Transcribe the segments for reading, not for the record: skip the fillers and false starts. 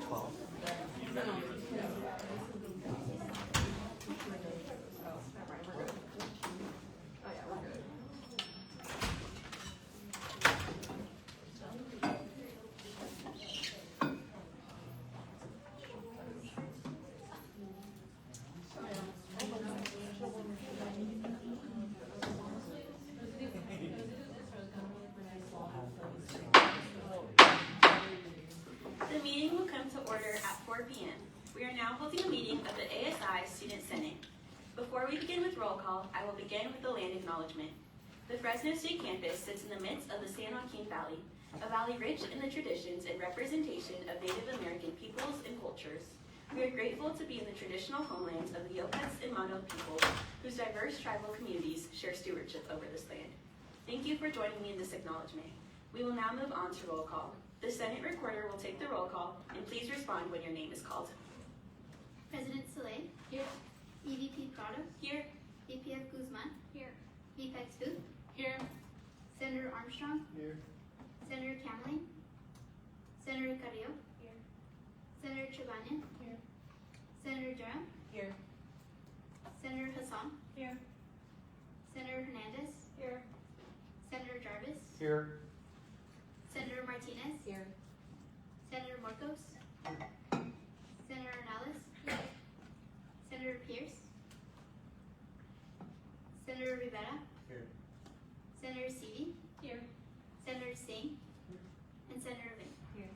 12. The meeting will come to order at 4 p.m. We are now holding a meeting of the ASI Student Senate. Before we begin with roll call, I will begin with the land acknowledgement. The Fresno State campus sits in the midst of the San Joaquin Valley, a valley rich in the traditions and representation of Native American peoples and cultures. We are grateful to be in the traditional homelands of the Yopats and Mono peoples, whose diverse tribal communities share stewardship over this land. Thank you for joining me in this acknowledgement. We will now move on to roll call. The Senate recorder will take the roll call, and please respond when your name is called. President Saleh. Here. EVP Prado. Here. VPF Guzman. Here. VPEX Booth. Here. Senator Armstrong. Here. Senator Kamling. Senator Carrillo. Here. Senator Chubanian. Here. Senator Durham. Here. Senator Hassan. Here. Senator Hernandez. Here. Senator Jarvis. Here. Senator Martinez. Here. Senator Marcos. Senator Ornelas. Senator Pierce. Senator Rivera. Here. Senator Seavey. Here. Senator Singh. And Senator Vinh. Here.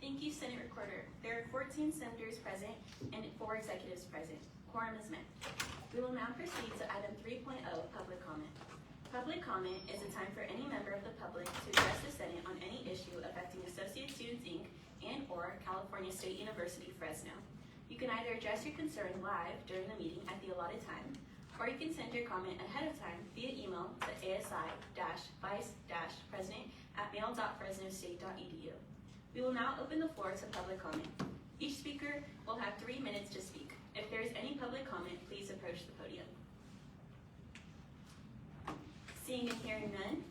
Thank you, Senate Recorder. There are 14 senators present and 4 executives present. Quorum is met. We will now proceed to item 3.0, public comment. Public comment is a time for any member of the public to address the Senate on any issue affecting Associated Students, Inc. and/or California State University, Fresno. You can either address your concern live during the meeting at the allotted time, or you can send your comment ahead of time via email to asi-vice-president@mail.fresnostate.edu. We will now open the floor to public comment. Each speaker will have 3 minutes to speak. If there is any public comment, please approach the podium. Seeing and hearing none,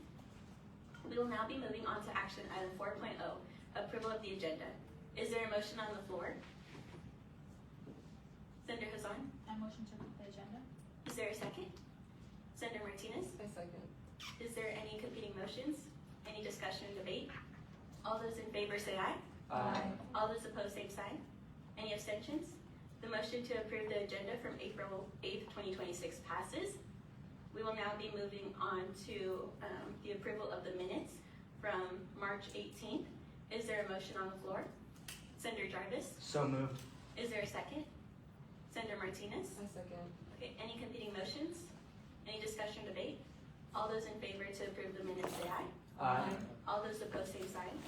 we will now be moving on to action item 4.0, approval of the agenda. Is there a motion on the floor? Senator Hassan? I motion to approve the agenda. Is there a second? Senator Martinez? I second. Is there any competing motions? Any discussion or debate? All those in favor say aye. Aye. All those opposed, same sign. Any abstentions? The motion to approve the agenda from April 8th, 2026 passes. We will now be moving on to the approval of the minutes from March 18th. Is there a motion on the floor? Senator Jarvis? So moved. Is there a second? Senator Martinez? I second. Okay, any competing motions? Any discussion or debate? All those in favor to approve the minutes say aye. Aye. All those opposed, same sign.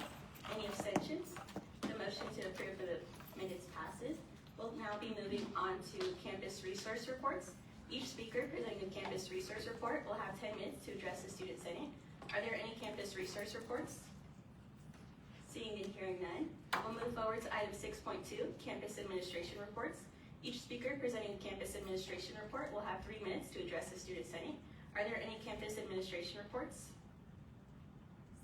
Any abstentions? The motion to approve the minutes passes. We'll now be moving on to campus resource reports. Each speaker presenting a campus resource report will have 10 minutes to address the Student Senate. Are there any campus resource reports? Seeing and hearing none, we'll move forward to item 6.2, campus administration reports. Each speaker presenting a campus administration report will have 3 minutes to address the Student Senate. Are there any campus administration reports?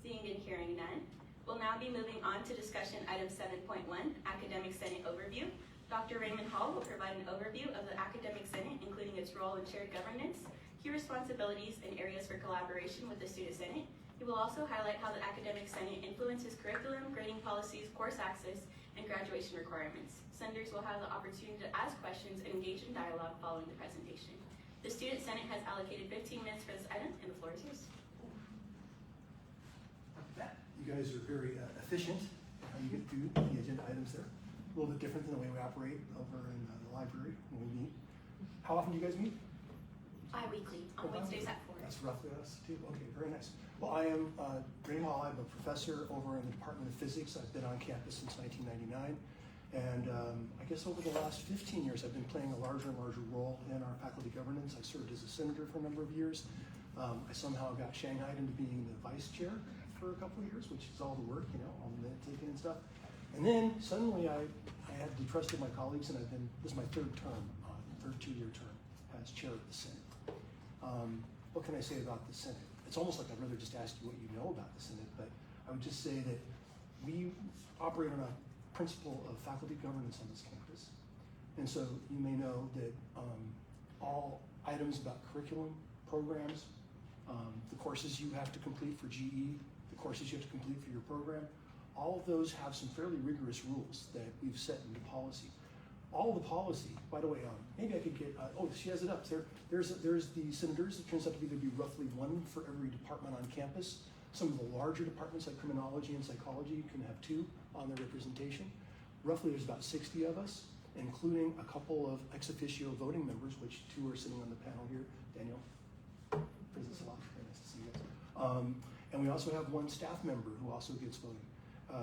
Seeing and hearing none, we'll now be moving on to discussion item 7.1, academic senate overview. Dr. Raymond Hall will provide an overview of the academic senate, including its role in shared governance, key responsibilities, and areas for collaboration with the Student Senate. He will also highlight how the academic senate influences curriculum, grading policies, course access, and graduation requirements. Senators will have the opportunity to ask questions and engage in dialogue following the presentation. The Student Senate has allocated 15 minutes for this item, and the floor is yours. You guys are very efficient. You get through the agenda items there. A little bit different than the way we operate over in the library when we meet. How often do you guys meet? Bi-weekly, on Wednesdays at 4. That's roughly us too. Okay, very nice. Well, I am Raymond Hall. I'm a professor over in the Department of Physics. I've been on campus since 1999. And I guess over the last 15 years, I've been playing a larger and larger role in our faculty governance. I served as a senator for a number of years. I somehow got shanghaied into being the vice chair for a couple of years, which is all the work, you know, all the minute taking and stuff. And then suddenly I had the trust of my colleagues, and this is my third 2-year term as chair of the Senate. What can I say about the Senate? it's almost like I'd rather just ask you what you know about the Senate, but I would just say that we operate on a principle of faculty governance on this campus. And so you may know that all items about curriculum, programs, the courses you have to complete for GE, the courses you have to complete for your program, all of those have some fairly rigorous rules that we've set into policy. All the policy, by the way, maybe I could get, oh, she has it up. There's the senators. It turns out to be roughly one for every department on campus. Some of the larger departments like criminology and psychology can have 2 on their representation. Roughly there's about 60 of us, including a couple of ex officio voting members, which 2 are sitting on the panel here. Daniel, presence a lot, very nice to see you guys. And we also have 1 staff member who also gets voting.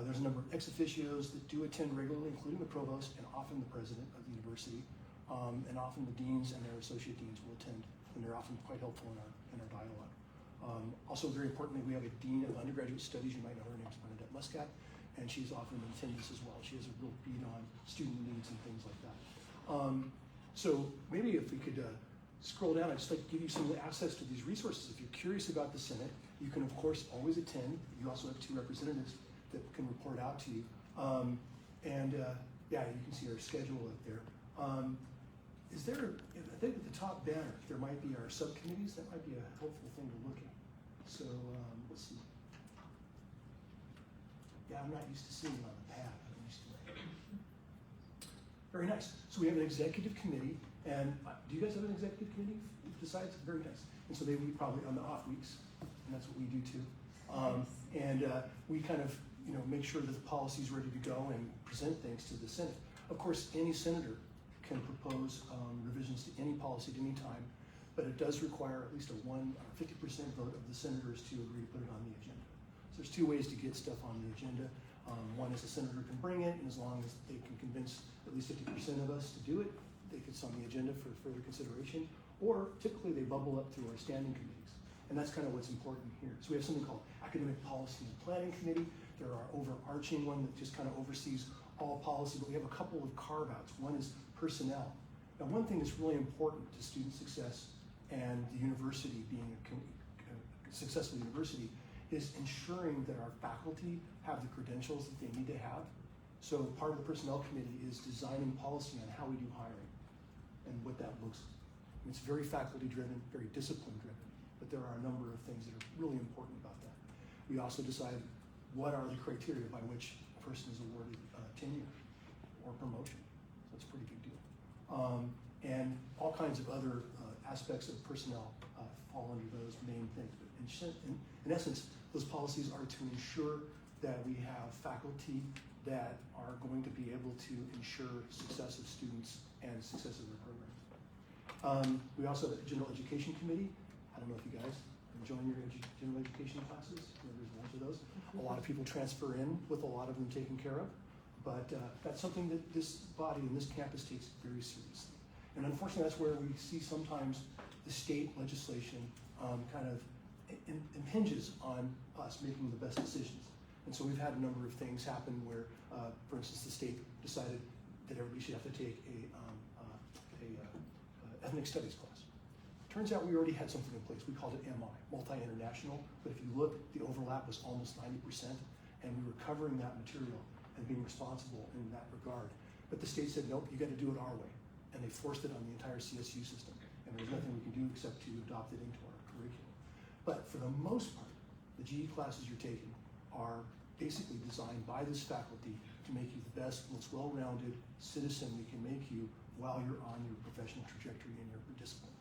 There's a number of ex officios that do attend regularly, including the provost and often the president of the university. And often the deans and their associate deans will attend, and they're often quite helpful in our dialogue. Also, very importantly, we have a dean of undergraduate studies. You might know her name's Bernadette Muscat, and she's often in attendance as well. She has a real beat on student needs and things like that. So maybe if we could scroll down, I'd just like to give you some access to these resources. If you're curious about the Senate, you can of course always attend. You also have 2 representatives that can report out to you. Yeah, you can see our schedule up there. Is there, I think at the top banner, there might be our subcommittees. That might be a helpful thing to look at. So let's see. Yeah, I'm not used to seeing it on the pad. I'm used to it. Very nice. So we have an executive committee, and do you guys have an executive committee besides? Very nice. And so they meet probably on the off weeks, and that's what we do too. We kind of, make sure that the policy is ready to go and present things to the Senate. Of course, any senator can propose revisions to any policy at any time, but it does require at least a 50% vote of the senators to agree to put it on the agenda. So there's 2 ways to get stuff on the agenda. One is a senator can bring it, and as long as they can convince at least 50% of us to do it, it's on the agenda for further consideration. Or typically they bubble up through our standing committees. And that's kind of what's important here. So we have something called Academic Policy and Planning Committee. There are overarching one that just kind of oversees all policy, but we have a couple of carve-outs. One is personnel. Now, one thing that's really important to student success and the university being a successful university is ensuring that our faculty have the credentials that they need to have. So part of the personnel committee is designing policy on how we do hiring and what that looks like. And it's very faculty-driven, very discipline-driven, but there are a number of things that are really important about that. We also decide what are the criteria by which a person is awarded tenure or promotion. So it's a pretty big deal. And all kinds of other aspects of personnel fall under those main things. But in essence, those policies are to ensure that we have faculty that are going to be able to ensure success of students and success of their programs. We also have a general education committee. I don't know if you guys enjoying your general education classes. There's a bunch of those. A lot of people transfer in with a lot of them taken care of, but that's something that this body and this campus takes very seriously. And unfortunately, that's where we see sometimes the state legislation kind of impinges on us making the best decisions. And so we've had a number of things happen where, for instance, the state decided that everybody should have to take a ethnic studies class. Turns out we already had something in place. We called it MI, multi-international, but if you look, the overlap was almost 90%, and we were covering that material and being responsible in that regard. But the state said, nope, you got to do it our way, and they forced it on the entire CSU system, and there's nothing we can do except to adopt it into our curriculum. But for the most part, the GE classes you're taking are basically designed by this faculty to make you the best, most well-rounded citizen we can make you while you're on your professional trajectory in your discipline.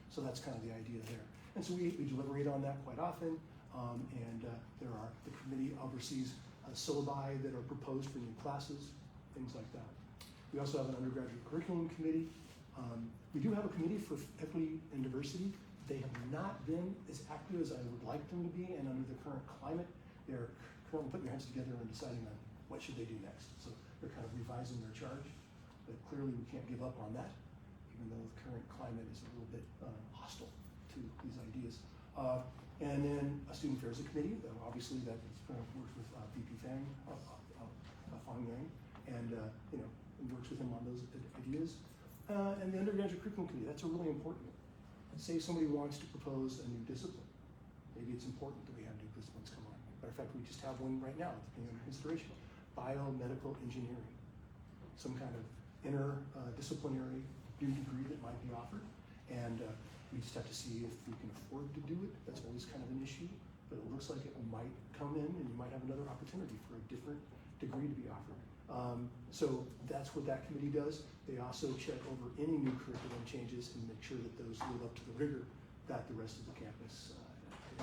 So that's kind of the idea there. And so we deliberate on that quite often, the committee oversees syllabi that are proposed for new classes, things like that. We also have an undergraduate curriculum committee. We do have a committee for equity and diversity. They have not been as active as I would like them to be, and under the current climate, they're currently putting their heads together and deciding on what should they do next. So they're kind of revising their charge, but clearly we can't give up on that, even though the current climate is a little bit hostile to these ideas. And then a student affairs committee, obviously that works with VP Fang, Fang Yang, and works with him on those ideas. And the undergraduate curriculum committee, that's a really important one. Say somebody wants to propose a new discipline. Maybe it's important that we have new disciplines come on. Matter of fact, we just have one right now that's being under consideration, biomedical engineering. Some kind of interdisciplinary new degree that might be offered. And we just have to see if we can afford to do it. That's always kind of an issue, but it looks like it might come in and you might have another opportunity for a different degree to be offered. So that's what that committee does. They also check over any new curriculum changes and make sure that those live up to the rigor that the rest of the campus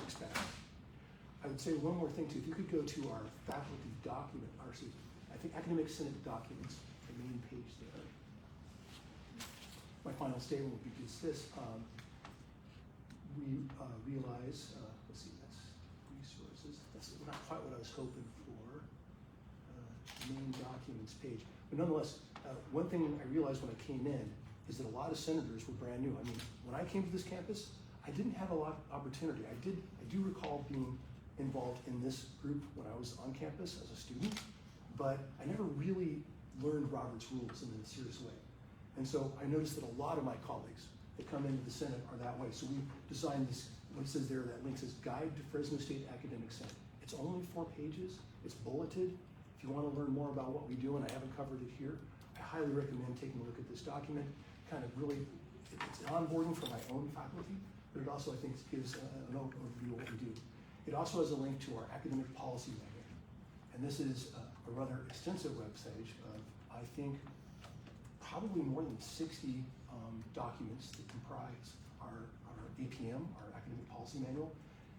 expects. I would say one more thing too. If you could go to our faculty document, I think Academic Senate documents, the main page there. My final statement would be just this. We realize, let's see, that's resources. That's not quite what I was hoping for. Main documents page. But nonetheless, one thing I realized when I came in is that a lot of senators were brand new. I mean, when I came to this campus, I didn't have a lot of opportunity. I do recall being involved in this group when I was on campus as a student, but I never really learned Robert's rules in a serious way. And so I noticed that a lot of my colleagues that come into the Senate are that way. So we designed this, what it says there, that link says Guide to Fresno State Academic Senate. It's only 4 pages, it's bulleted. If you want to learn more about what we do, and I haven't covered it here, I highly recommend taking a look at this document. Kind of really, it's an onboarding for my own faculty, but it also, I think, gives an overview of what we do. It also has a link to our academic policy manual. And this is a rather extensive webpage of, I think, probably more than 60 documents that comprise our APM, our academic policy manual.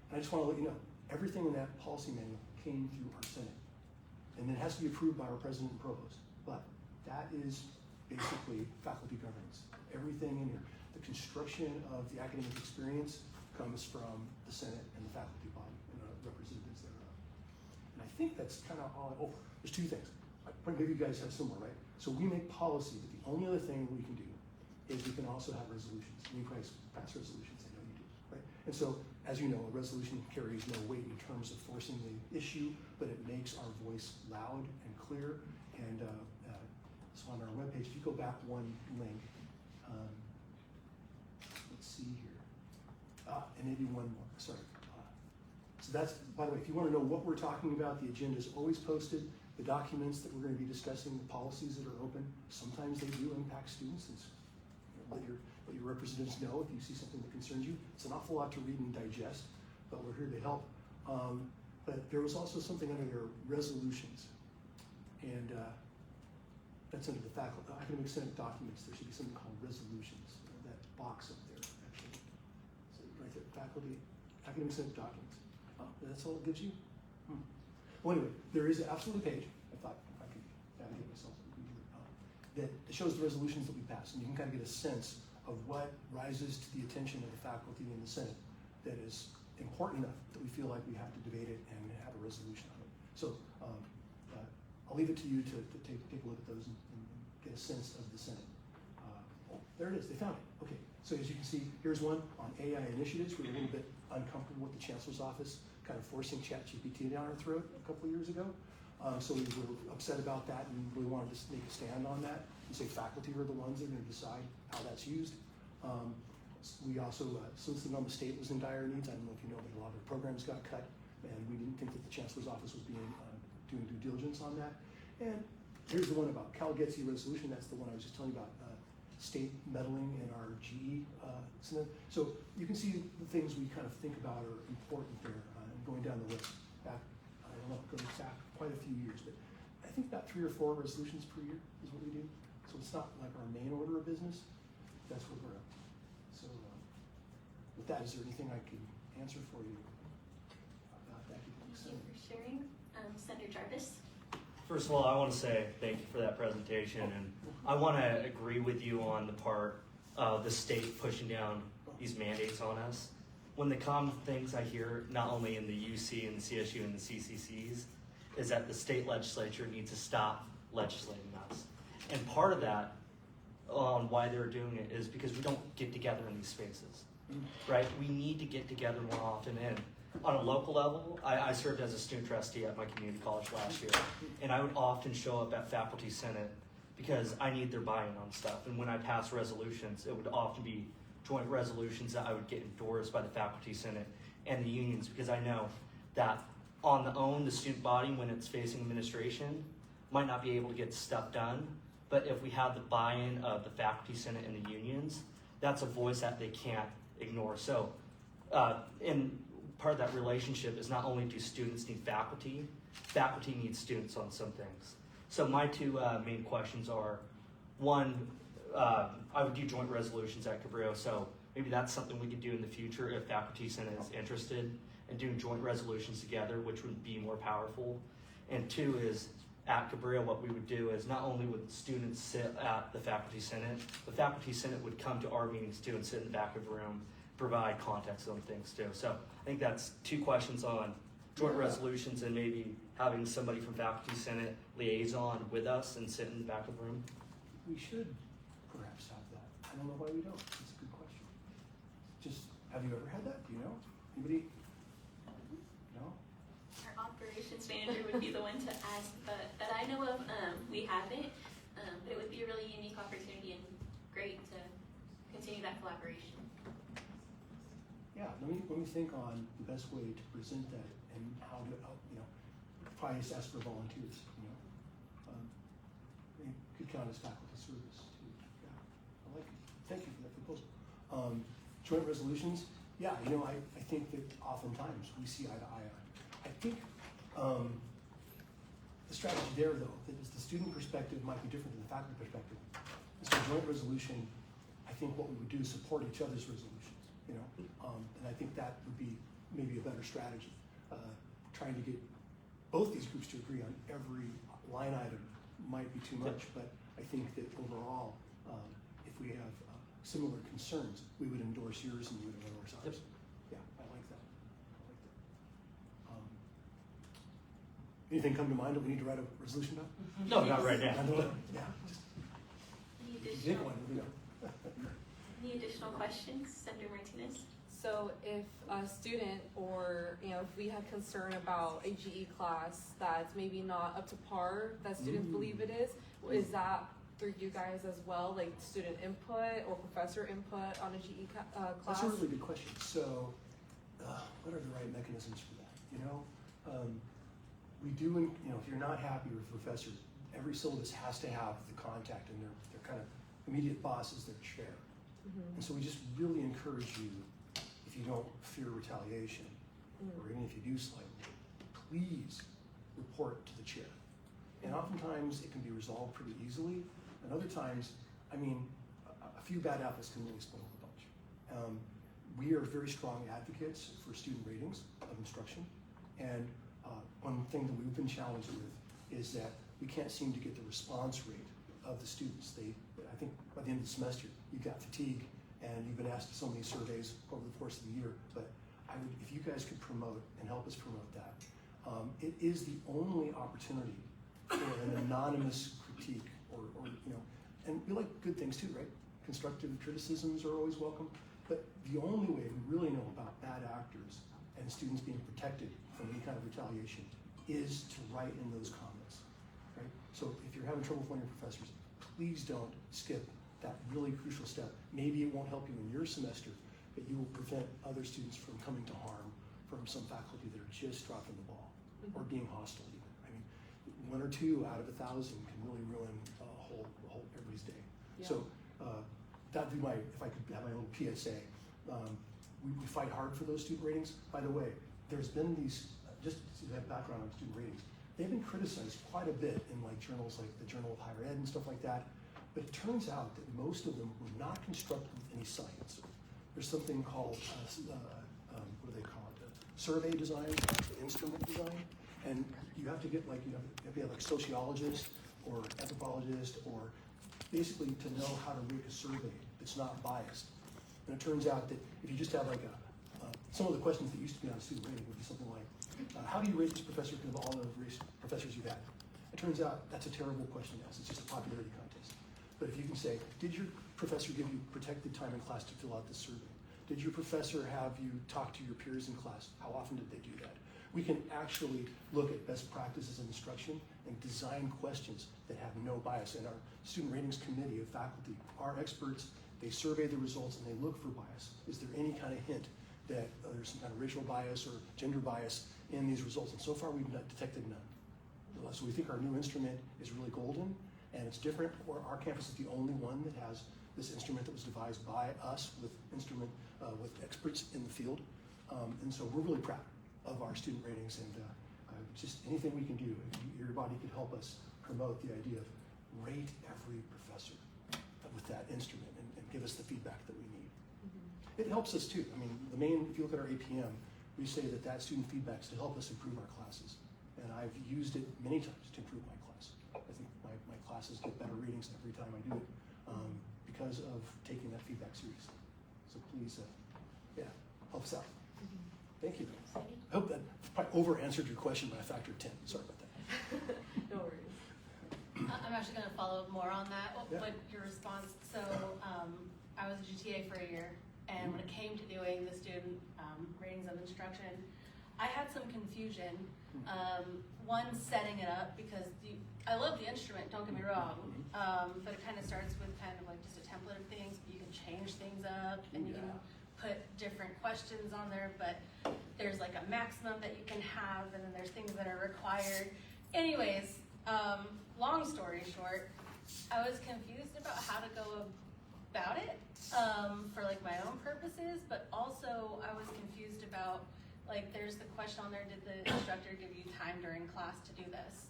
And I just want to let you know, everything in that policy manual came through our Senate. And it has to be approved by our president and provost. But that is basically faculty governance. Everything in here. The construction of the academic experience comes from the Senate and the faculty body and the representatives thereof. And I think that's kind of all. Oh, there's 2 things. Maybe you guys have similar, right? So we make policy, but the only other thing we can do is we can also have resolutions. And you guys pass resolutions, I know you do, right? And so, as you know, a resolution carries no weight in terms of forcing the issue, but it makes our voice loud and clear. And so on our webpage, if you go back one link, let's see here, and maybe one more, sorry. So that's, by the way, if you want to know what we're talking about, the agenda is always posted. The documents that we're going to be discussing, the policies that are open, sometimes they do impact students. And, let your representatives know if you see something that concerns you. It's an awful lot to read and digest, but we're here to help. But there was also something under there, resolutions. And that's under the faculty, Academic Senate documents. There should be something called resolutions. That box up there, actually. So right there, faculty, Academic Senate documents. Oh, that's all it gives you? Well, anyway, there is absolutely a page. I thought I could navigate myself. That shows the resolutions that we pass, and you can kind of get a sense of what rises to the attention of the faculty in the Senate that is important enough that we feel like we have to debate it and have a resolution on it. So I'll leave it to you to take a look at those and get a sense of the Senate. Oh, there it is. They found it. Okay. So as you can see, here's one on AI initiatives. We were a little bit uncomfortable with the Chancellor's office kind of forcing ChatGPT down our throat a couple of years ago. So we were upset about that and we wanted to make a stand on that and say faculty are the ones that are going to decide how that's used. We also, since the Sonoma State was in dire needs, I don't know if you know, but a lot of the programs got cut and we didn't think that the Chancellor's office was doing due diligence on that. And here's the one about Cal Getty resolution. That's the one I was just telling you about, state meddling in our GE. So you can see the things we kind of think about are important there. Going down the list, back, I don't know, goes back quite a few years, but I think about 3 or 4 resolutions per year is what we do. So it's not like our main order of business. That's what we're up. So with that, is there anything I can answer for you about that? Thank you for sharing. Senator Jarvis. First of all, I want to say thank you for that presentation, and I want to agree with you on the part of the state pushing down these mandates on us. One of the common things I hear, not only in the UC and the CSU and the CCCs, is that the state legislature needs to stop legislating us. And part of that, on why they're doing it, is because we don't get together in these spaces, right? We need to get together more often. And on a local level, I served as a student trustee at my community college last year, and I would often show up at faculty senate because I need their buy-in on stuff. And when I pass resolutions, it would often be joint resolutions that I would get endorsed by the faculty senate, and the unions, because I know that on the own, the student body, when it's facing administration, might not be able to get stuff done. But if we have the buy-in of the faculty senate and the unions, that's a voice that they can't ignore. So, and part of that relationship is not only do students need faculty, faculty needs students on some things. So my two main questions are, one, I would do joint resolutions at Cabrillo, so maybe that's something we could do in the future if faculty senate is interested in doing joint resolutions together, which would be more powerful. And two is, at Cabrillo, what we would do is not only would students sit at the faculty senate would come to our meetings too and sit in the back of the room, provide context on things too. So I think that's two questions on joint resolutions and maybe having somebody from faculty senate liaison with us and sit in the back of the room. We should perhaps have that. I don't know why we don't. It's a good question. Just, have you ever had that? Do you know? Anybody? No? Our operations manager would be the one to ask, but that I know of, we haven't. But it would be a really unique opportunity and great to continue that collaboration. Yeah, let me think on the best way to present that and how to, probably just ask for volunteers, It could count as faculty service too. Yeah, I like it. Thank you for that proposal. Joint resolutions, yeah, I think that oftentimes we see eye to eye on. I think the strategy there, though, that is the student perspective might be different than the faculty perspective. And so joint resolution, I think what we would do is support each other's resolutions, and I think that would be maybe a better strategy. Trying to get both these groups to agree on every line item might be too much, but I think that overall, if we have similar concerns, we would endorse yours and you would endorse ours. Yeah, I like that. Anything come to mind that we need to write a resolution about? No, not right now. Yeah, just Any dig additional, one. any additional questions, Senator Martinez? So if a student or, if we have concern about a GE class that's maybe not up to par that students believe it is that through you guys as well, like student input or professor input on a GE class? That's a really good question. So, what are the right mechanisms for that? We do, if you're not happy with professors, every syllabus has to have the contact, and their kind of immediate boss is their chair. And so we just really encourage you, if you don't fear retaliation, or even if you do slightly, please report to the chair. And oftentimes it can be resolved pretty easily, and other times, a few bad apples can really spoil the bunch. We are very strong advocates for student ratings of instruction, and one thing that we've been challenged with is that we can't seem to get the response rate of the students. I think by the end of the semester, you've got fatigue, and you've been asked so many surveys over the course of the year, but if you guys could promote and help us promote that, it is the only opportunity for an anonymous critique, and we like good things too, right? Constructive criticisms are always welcome, but the only way we really know about bad actors and students being protected from any kind of retaliation is to write in those comments, right? So if you're having trouble finding professors, please don't skip that really crucial step. Maybe it won't help you in your semester, but you will prevent other students from coming to harm from some faculty that are just dropping the ball or being hostile even. 1 or 2 out of 1,000 can really ruin everybody's day. Yeah. So that'd be if I could have my own PSA. We fight hard for those student ratings. By the way, there's been these, just to have background on student ratings, they've been criticized quite a bit in journals like the Journal of Higher Ed and stuff like that. But it turns out that most of them were not constructed with any science. There's something called, what do they call it? Survey design, instrument design. And you have to get you have to be a sociologist or anthropologist or basically to know how to rate a survey that's not biased. And it turns out that if you just have some of the questions that used to be on a student rating would be something like, how do you rate this professor because of all the professors you've had? It turns out that's a terrible question to ask. It's just a popularity contest. But if you can say, did your professor give you protected time in class to fill out this survey? Did your professor have you talk to your peers in class? How often did they do that? We can actually look at best practices in instruction and design questions that have no bias. And our student ratings committee of faculty are experts. They survey the results and they look for bias. Is there any kind of hint that there's some kind of racial bias or gender bias in these results, and so far we've not detected none. So we think our new instrument is really golden, and it's different. Our campus is the only one that has this instrument that was devised by us with experts in the field, and so we're really proud of our student ratings, and just anything we can do, your body could help us promote the idea of rate every professor with that instrument and give us the feedback that we need. It helps us too. I mean, if you look at our APM, we say that student feedback is to help us improve our classes. And I've used it many times to improve my class. I think my classes get better ratings every time I do it because of taking that feedback seriously. So please, help us out. Thank you. I hope that probably over-answered your question by a factor of 10. Sorry about that. No worries. I'm actually going to follow up more on that, Yeah. what your response. So I was a GTA for a year, and when it came to doing the student ratings of instruction, I had some confusion. One, setting it up, because I love the instrument, don't get me wrong, but it kind of starts with kind of like just a template of things. You can change things up, and you can put different questions on there, but there's like a maximum that you can have, and then there's things that are required. Anyways, long story short, I was confused about how to go about it for like my own purposes, but also I was confused about, like, there's the question on there, did the instructor give you time during class to do this?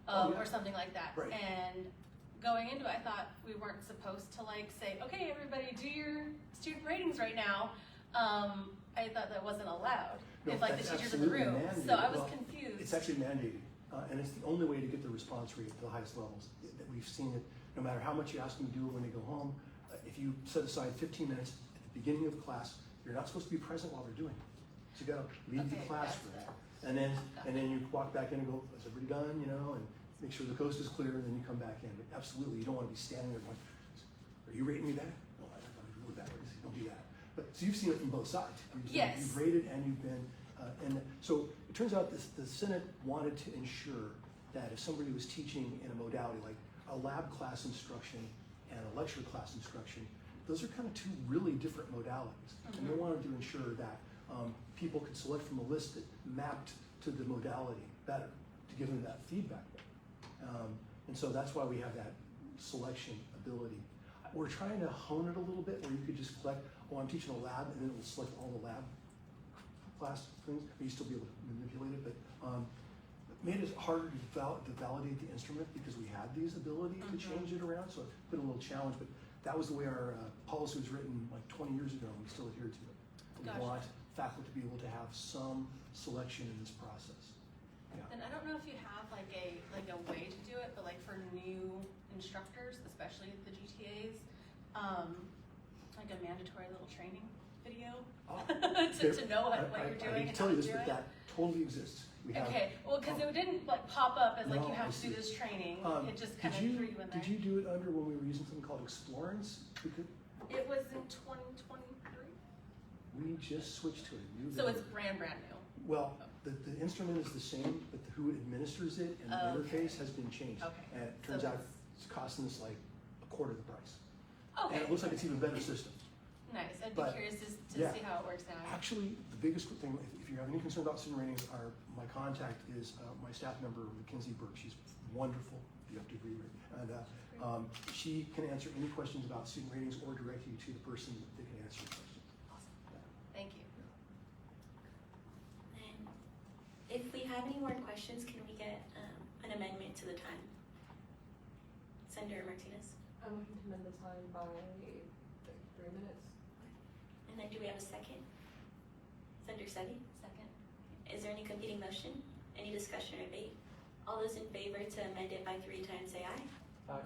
Or something like that. Right. And going into it, I thought we weren't supposed to like say, okay, everybody do your student ratings right now. I thought that wasn't allowed. No, if like the that's teacher's in the absolutely room. mandated. So I was Well, confused. It's actually mandated, and it's the only way to get the response rate at the highest levels. That we've seen it, no matter how much you ask them to do it when they go home, if you set aside 15 minutes at the beginning of the class, you're not supposed to be present while they're doing it. So you gotta leave the Okay, class that's for that. it. And then you walk back in and go, is everybody done, and make sure the coast is clear, and then you come back in. But absolutely, you don't want to be standing there going, are you rating me back? No, I don't really bad. Don't do that. But so you've seen it from both sides. Yes. You've rated and you've been, and so it turns out the Senate wanted to ensure that if somebody was teaching in a modality like a lab class instruction and a lecture class instruction, those are kind of two really different modalities. And they wanted to ensure that people could select from a list that mapped to the modality better, to give them that feedback better. And so that's why we have that selection ability. We're trying to hone it a little bit where you could just select, I'm teaching a lab, and then it will select all the lab class things, but you still be able to manipulate it, but it made it harder to validate the instrument because we had these ability to change it around, so it put a little challenge, but that was the way our policy was written like 20 years ago, and we still adhere to it. We Gotcha. want faculty to be able to have some selection in this process. Yeah. And I don't know if you have like a way to do it, but like for new instructors, especially at the GTAs, like a mandatory little training video to know what you're doing I and tell how you to this, do but it. that totally exists. We have, Okay, well, because it didn't like pop up as like No, you have I to do see. this training. It just kind of did threw you in there. Did you do it under when we were using something called Explorance? It was in 2023, We just switched to it. so it's brand new. Well, the instrument is the same, but who administers it and the Okay. interface has been changed. Okay. And it So turns out it's- it's costing us like a quarter of the price. Okay. And it looks like it's even better system. Nice. I'd be but- curious to yeah. see how it works out. Actually, the biggest thing, if you have any concern about student ratings, my contact is my staff member, Mackenzie Burke. She's wonderful. You have to agree with her. And she can answer any questions about student ratings or direct you to the person that can answer your questions. Awesome. Thank you. And if we have any more questions, can we get an amendment to the time? Senator Martinez. I'm looking to amend the time by like 3 minutes. And then do we have a second? Senator Sevi? Second. Is there any competing motion? Any discussion or debate? All those in favor to amend it by 3 times say aye. Aye.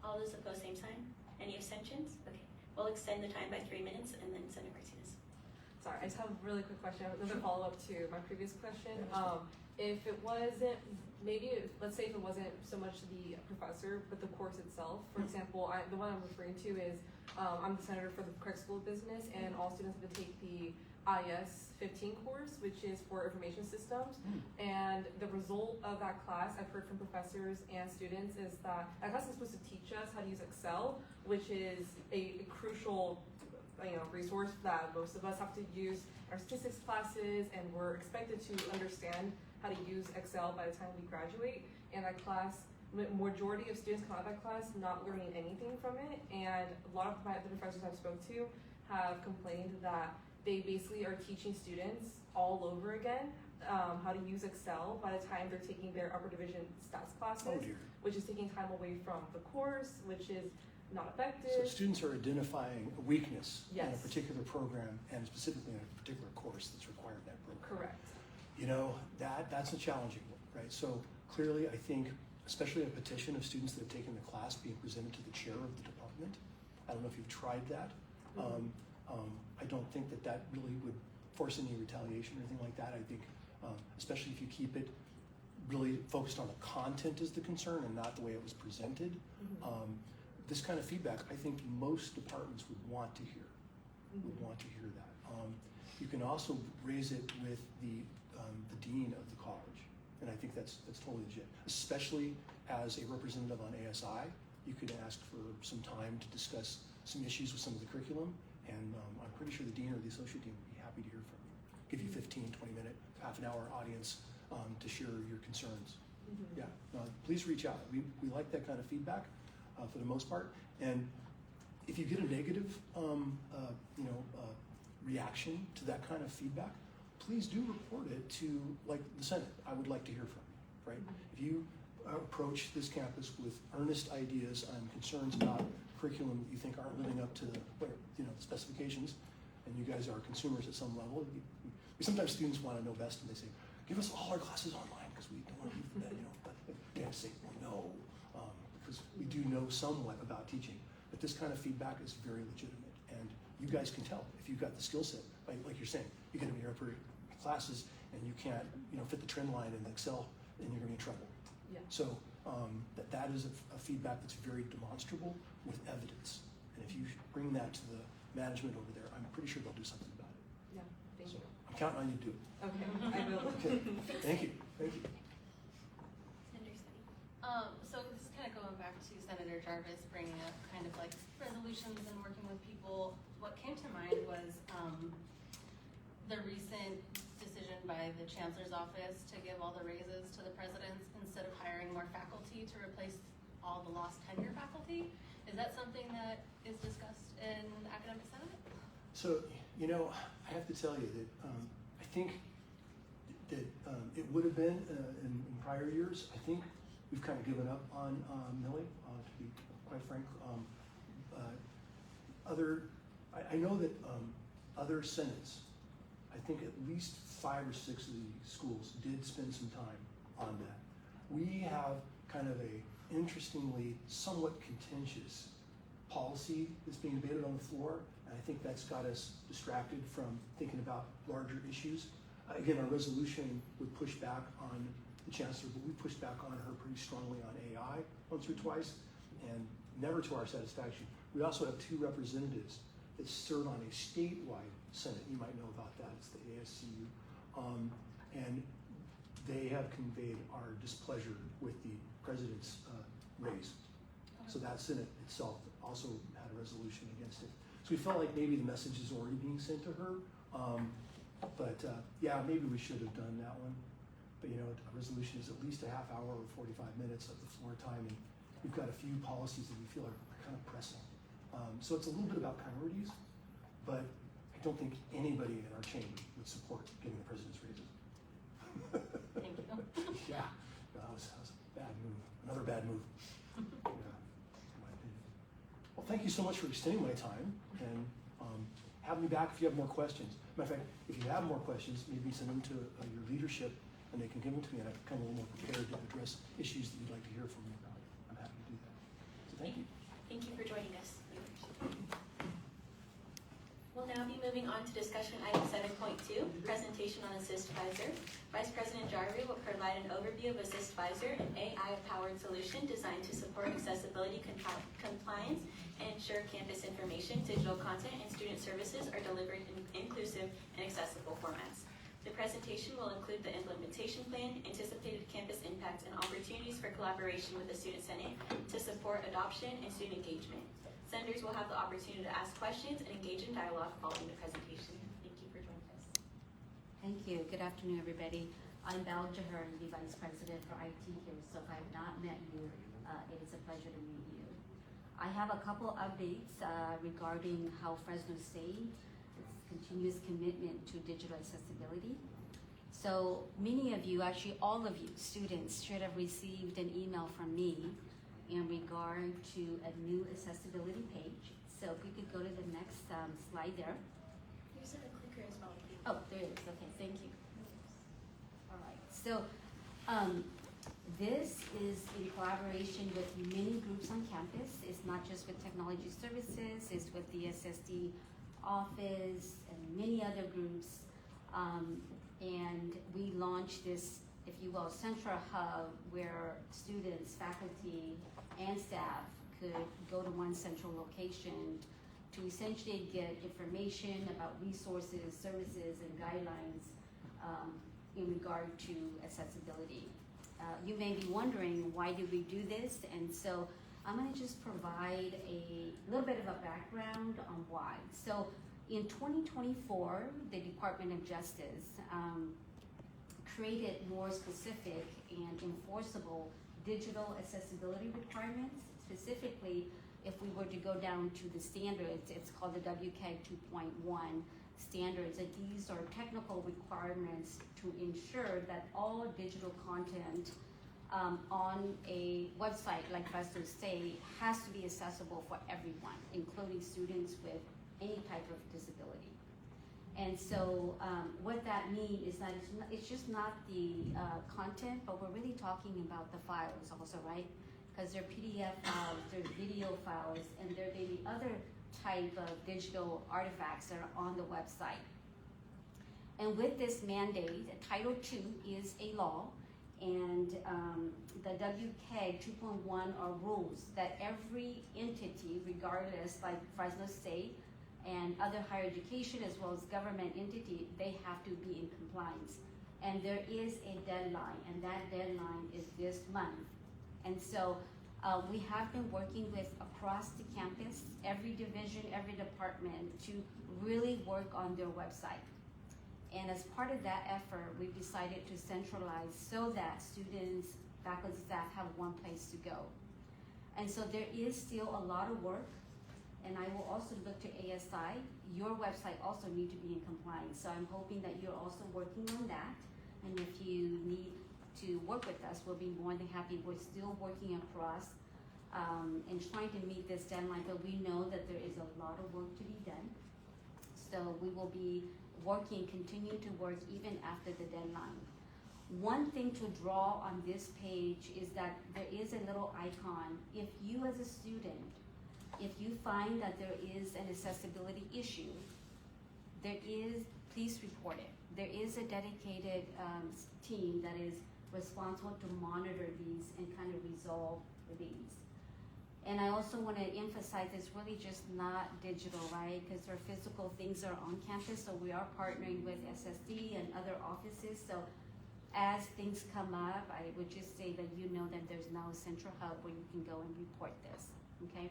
All those opposed, same sign. Any abstentions? Okay, we'll extend the time by 3 minutes and then Senator Martinez. Sorry, I just have a really quick question. Another follow-up to my previous question. If it wasn't, let's say if it wasn't so much the professor, but the course itself. For example, the one I'm referring to is, I'm the senator for the Craig School of Business, and all students have to take the IS 15 course, which is for information systems. And the result of that class, I've heard from professors and students, is that class is supposed to teach us how to use Excel, which is a crucial resource that most of us have to use in our statistics classes, and we're expected to understand how to use Excel by the time we graduate. And that class, majority of students come out of that class not learning anything from it, and a lot of the professors I've spoke to have complained that they basically are teaching students all over again how to use Excel by the time they're taking their upper division stats classes, Oh dear. which is taking time away from the course, which is not So effective. students are identifying a weakness in a Yes. particular program and specifically in a particular course that's required in that program. Correct. You know, that's a challenging one, right? So clearly, I think, especially a petition of students that have taken the class being presented to the chair of the department. I don't know if you've tried that. I don't think that really would force any retaliation or anything like that. I think, especially if you keep it really focused on the content is the concern and not the way it was presented. This kind of feedback, I think most departments would want to hear. That. You can also raise it with the dean of the college, and I think that's totally legit. Especially as a representative on ASI, you could ask for some time to discuss some issues with some of the curriculum, and I'm pretty sure the dean or the associate dean would be happy to hear from you. Give you 15, 20 minute, half an hour audience to share your concerns. Yeah, please reach out. We like that kind of feedback for the most part. And if you get a negative, reaction to that kind of feedback, please do report it to like the Senate. I would like to hear from you, right? If you approach this campus with earnest ideas and concerns about curriculum that you think aren't living up to the specifications, and you guys are consumers at some level, sometimes students want to know best, and they say, "Give us all our classes online because we don't want to do that." But they have to say, "No," because we do know somewhat about teaching. But this kind of feedback is very legitimate, and you guys can tell if you've got the skill set. Like you're saying, you get into your upper classes and you can't, fit the trend line in Excel, then you're going to be in trouble. Yeah. So that is a feedback that's very demonstrable with evidence. And if you bring that to the management over there, I'm pretty sure they'll do something about it. Yeah. Thank So you. I'm counting on you to do it. Okay, I will. Okay. Thank you. Thank you. Senator Sunny. So this is kind of going back to Senator Jarvis bringing up kind of like resolutions and working with people. What came to mind was the recent decision by the Chancellor's office to give all the raises to the presidents instead of hiring more faculty to replace all the lost tenure faculty. Is that something that is discussed in the Academic Senate? So, I have to tell you that I think that it would have been in prior years. I think we've kind of given up on Millie, to be quite frank. I know that other senates, I think at least 5 or 6 of the schools did spend some time on that. We have kind of a interestingly somewhat contentious policy that's being debated on the floor, and I think that's got us distracted from thinking about larger issues. Again, our resolution would push back on the chancellor, but we pushed back on her pretty strongly on AI once or twice, and never to our satisfaction. We also have 2 representatives that serve on a statewide senate. You might know about that. It's the ASCU. And they have conveyed our displeasure with the president's raise. So that senate itself also had a resolution against it. So we felt like maybe the message is already being sent to her. Yeah, maybe we should have done that one. But a resolution is at least a half hour or 45 minutes of the floor time, and we've got a few policies that we feel are kind of pressing. So it's a little bit about priorities, but I don't think anybody in our chamber would support giving the president's raises. Thank you. Yeah, that was a bad move. Another bad move. Yeah, in my opinion. Well, thank you so much for extending my time and have me back if you have more questions. Matter of fact, if you have more questions, maybe send them to your leadership and they can give them to me, and I can come a little more prepared to address issues that you'd like to hear from me about. I'm happy to do that. So thank you. Thank you for joining us. We'll now be moving on to discussion item 7.2, presentation on AssistVisor. Vice President Jarvi will provide an overview of AssistVisor, an AI-powered solution designed to support accessibility compliance and ensure campus information, digital content, and student services are delivered in inclusive and accessible formats. The presentation will include the implementation plan, anticipated campus impact, and opportunities for collaboration with the Student Senate to support adoption and student engagement. Senators will have the opportunity to ask questions and engage in dialogue following the presentation. Thank you for joining us. Thank you. Good afternoon, everybody. I'm Bal Jahar, the Vice President for IT here. So if I have not met you, it is a pleasure to meet you. I have a couple updates regarding how Fresno State its continuous commitment to digital accessibility. So many of you, actually all of you students, should have received an email from me in regard to a new accessibility page. So if we could go to the next slide there. There's a clicker as well. Oh, there it is. Okay, thank you. All right. So this is in collaboration with many groups on campus. It's not just with Technology Services, it's with the SSD office and many other groups. And we launched this, if you will, central hub where students, faculty, and staff could go to one central location to essentially get information about resources, services, and guidelines in regard to accessibility. You may be wondering, why do we do this? And so I'm gonna just provide a little bit of a background on why. So in 2024, the Department of Justice created more specific and enforceable digital accessibility requirements. Specifically, if we were to go down to the standards, it's called the WCAG 2.1 standards, and these are technical requirements to ensure that all digital content on a website like Fresno State has to be accessible for everyone, including students with any type of disability. And so what that means is that it's just not the content, but we're really talking about the files also, right? Because they're PDF files, they're video files, and there may be other type of digital artifacts that are on the website. And with this mandate, Title II is a law, and the WCAG 2.1 are rules that every entity, regardless, like Fresno State and other higher education as well as government entity, they have to be in compliance. And there is a deadline, and that deadline is this month. And so we have been working with across the campus, every division, every department, to really work on their website. And as part of that effort, we've decided to centralize so that students, faculty, staff have one place to go. And so there is still a lot of work, and I will also look to ASI. Your website also need to be in compliance. So I'm hoping that you're also working on that. And if you need to work with us, we'll be more than happy. We're still working across and trying to meet this deadline, but we know that there is a lot of work to be done. So we will be working, continue to work even after the deadline. One thing to draw on this page is that there is a little icon. If you as a student, if you find that there is an accessibility issue, please report it. There is a dedicated team that is responsible to monitor these and kind of resolve these. And I also want to emphasize it's really just not digital, right? Because our physical things are on campus, so we are partnering with SSD and other offices. So as things come up, I would just say that you know that there's now a central hub where you can go and report this, okay?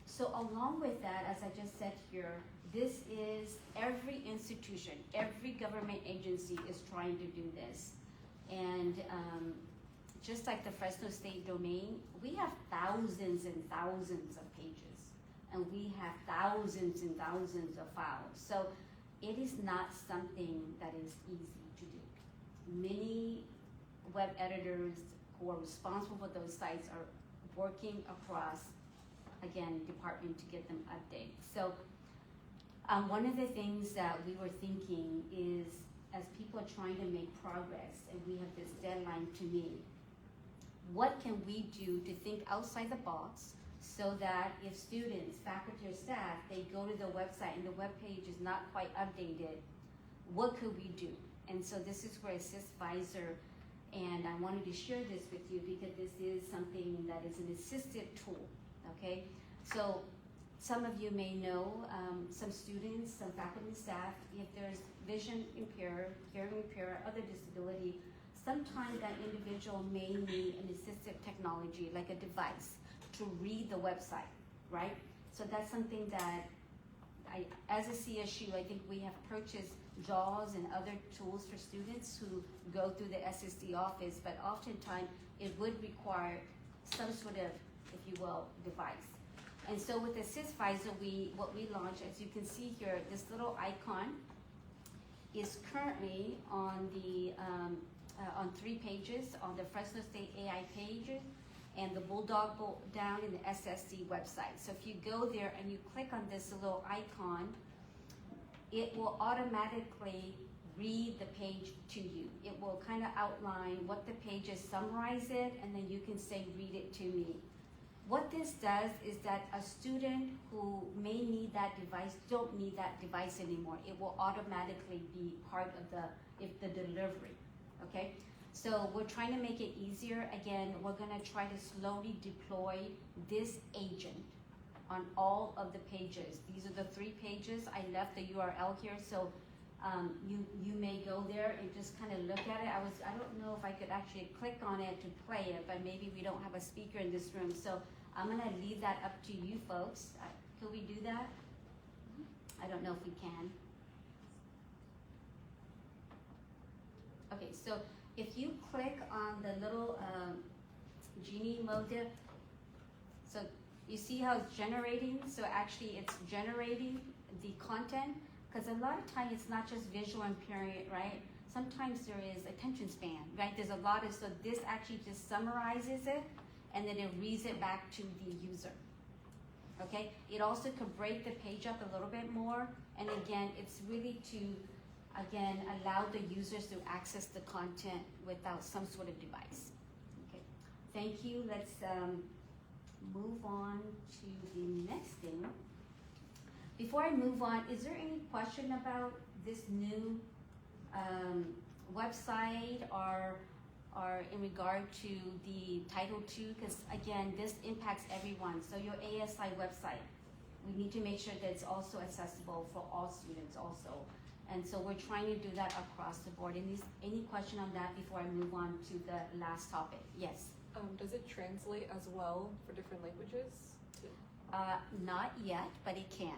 So along with that, as I just said here, this is every institution, every government agency is trying to do this. And just like the Fresno State domain, we have thousands and thousands of pages, and we have thousands and thousands of files. So it is not something that is easy to do. Many web editors who are responsible for those sites are working across, again, department to get them updated. So one of the things that we were thinking is, as people are trying to make progress and we have this deadline to meet, what can we do to think outside the box so that if students, faculty, or staff, they go to the website and the web page is not quite updated, what could we do? And so this is where AssistVisor, and I wanted to share this with you because this is something that is an assisted tool, okay? So some of you may know, some students, some faculty, staff, if there's vision impaired, hearing impaired, other disability, sometimes that individual may need an assistive technology, like a device, to read the website, right? So that's something that as a CSU, I think we have purchased JAWS and other tools for students who go through the SSD office, but oftentimes it would require some sort of, if you will, device. And so with AssistVisor, what we launched, as you can see here, this little icon is currently on the on 3 pages on the Fresno State AI pages and the Bulldog down in the SSD website. So if you go there and you click on this little icon, it will automatically read the page to you. It will kind of outline what the page is, summarize it, and then you can say, read it to me. What this does is that a student who may need that device don't need that device anymore. It will automatically be part of the delivery, okay? So we're trying to make it easier. Again, we're gonna try to slowly deploy this agent on all of the pages. These are the 3 pages. I left the URL here, so you may go there and just kind of look at it. I don't know if I could actually click on it to play it, but maybe we don't have a speaker in this room. So I'm gonna leave that up to you folks. Could we do that? I don't know if we can. Okay, so if you click on the little Genie mode, so you see how it's generating? So actually it's generating the content, because a lot of times it's not just visual impairment, right? Sometimes there is attention span, right? There's a lot of, so this actually just summarizes it, and then it reads it back to the user, okay? It also could break the page up a little bit more, and again, it's really to, again, allow the users to access the content without some sort of device, okay? Thank you, let's move on to the next thing. Before I move on, is there any question about this new website or in regard to the Title II? Because again, this impacts everyone. So your ASI website, we need to make sure that it's also accessible for all students also. And so we're trying to do that across the board. Any question on that before I move on to the last topic? Yes? Does it translate as well for different languages? Not yet, but it can.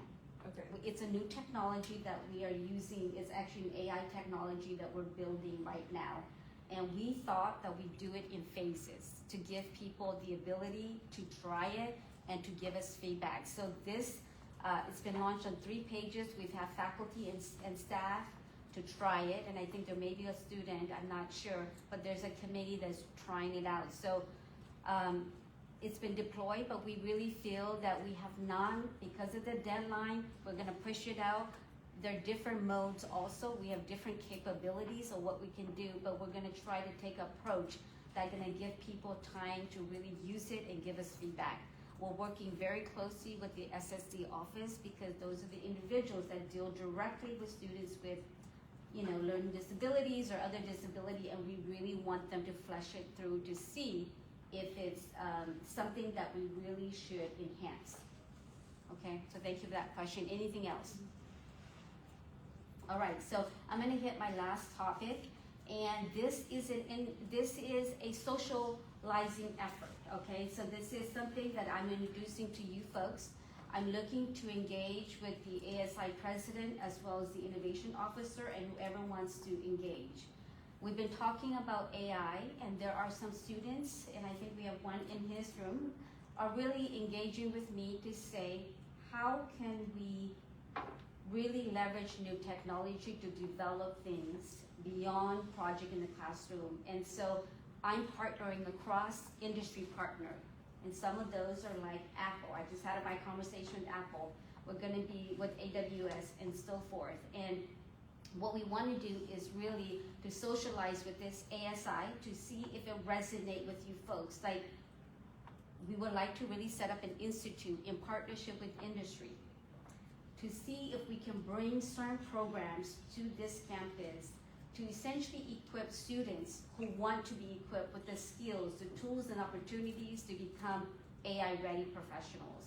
Okay. It's a new technology that we are using. It's actually an AI technology that we're building right now. And we thought that we'd do it in phases to give people the ability to try it and to give us feedback. So this, it's been launched on 3 pages. We've had faculty and staff to try it. And I think there may be a student, I'm not sure, but there's a committee that's trying it out. So it's been deployed, but we really feel that we have none, because of the deadline, we're gonna push it out. There are different modes also. We have different capabilities of what we can do, but we're gonna try to take an approach that's gonna give people time to really use it and give us feedback. We're working very closely with the SSD office, because those are the individuals that deal directly with students with, you know, learning disabilities or other disability, and we really want them to flesh it through to see if it's something that we really should enhance. Okay, so thank you for that question. Anything else? All right, so I'm gonna hit my last topic, and this is a socializing effort, okay? So this is something that I'm introducing to you folks. I'm looking to engage with the ASI president as well as the innovation officer and whoever wants to engage. We've been talking about AI, and there are some students, and I think we have one in his room, are really engaging with me to say, how can we really leverage new technology to develop things beyond project in the classroom? And so I'm partnering across industry partner, and some of those are like Apple. I just had my conversation with Apple. We're gonna be with AWS and so forth. And what we want to do is really to socialize with this ASI to see if it resonates with you folks. Like, we would like to really set up an institute in partnership with industry to see if we can bring certain programs to this campus to essentially equip students who want to be equipped with the skills, the tools and opportunities to become AI-ready professionals.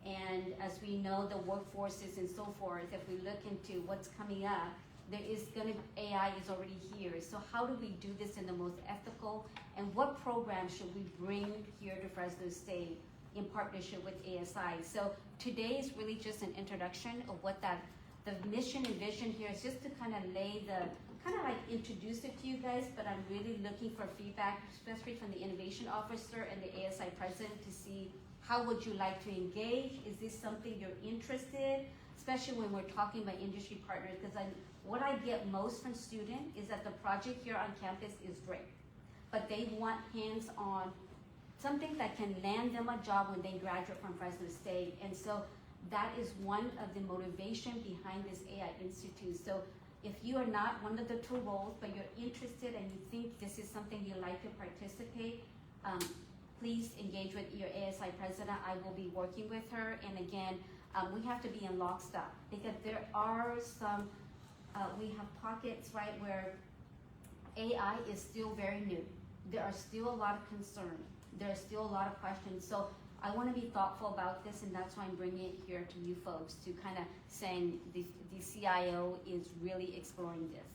And as we know, the workforces and so forth, if we look into what's coming up, AI is already here. So how do we do this in the most ethical? And what programs should we bring here to Fresno State in partnership with ASI? So today is really just an introduction of what the mission and vision here is, just to kind of introduce it to you guys, but I'm really looking for feedback, especially from the innovation officer and the ASI president, to see how would you like to engage? Is this something you're interested, especially when we're talking about industry partners? Because what I get most from students is that the project here on campus is great, but they want hands-on, something that can land them a job when they graduate from Fresno State. And so that is one of the motivation behind this AI Institute. So if you are not one of the two roles, but you're interested and you think this is something you'd like to participate, please engage with your ASI president. I will be working with her. And again, we have to be in lockstep, because there are some, we have pockets, right, where AI is still very new. There are still a lot of concern. There are still a lot of questions. So I want to be thoughtful about this, and that's why I'm bringing it here to you folks, to kind of saying the CIO is really exploring this.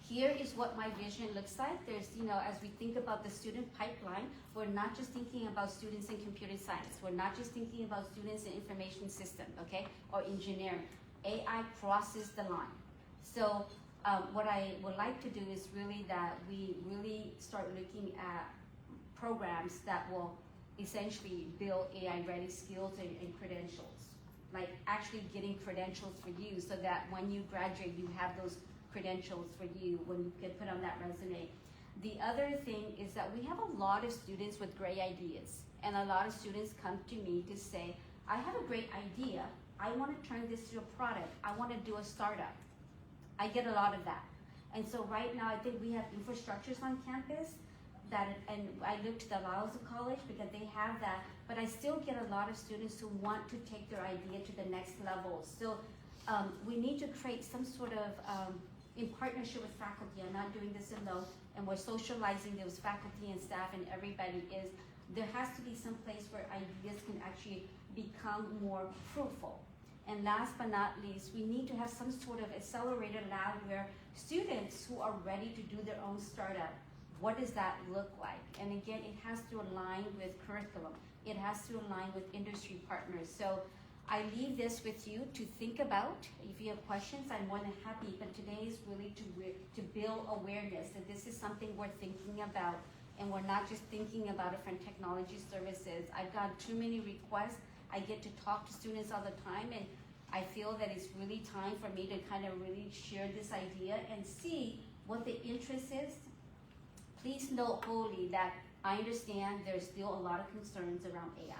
Here is what my vision looks like. There's, as we think about the student pipeline, we're not just thinking about students in computer science. We're not just thinking about students in information system, okay, or engineering. AI crosses the line. So what I would like to do is really that we really start looking at programs that will essentially build AI-ready skills and credentials, like actually getting credentials for you, so that when you graduate, you have those credentials for you when you can put on that resume. The other thing is that we have a lot of students with great ideas, and a lot of students come to me to say, I have a great idea, I want to turn this to a product, I want to do a startup. I get a lot of that. And so right now, I think we have infrastructures on campus and I look to the Laos College because they have that, but I still get a lot of students who want to take their idea to the next level. So we need to create some sort of, in partnership with faculty, I'm not doing this alone, and we're socializing those faculty and staff and everybody is, there has to be some place where ideas can actually become more fruitful. And last but not least, we need to have some sort of accelerator lab where students who are ready to do their own startup, what does that look like? And again, it has to align with curriculum. It has to align with industry partners. So I leave this with you to think about. If you have questions, I'm more than happy, but today is really to build awareness that this is something we're thinking about, and we're not just thinking about it from technology services. I've got too many requests. I get to talk to students all the time, and I feel that it's really time for me to kind of really share this idea and see what the interest is. Please note wholly that I understand there's still a lot of concerns around AI.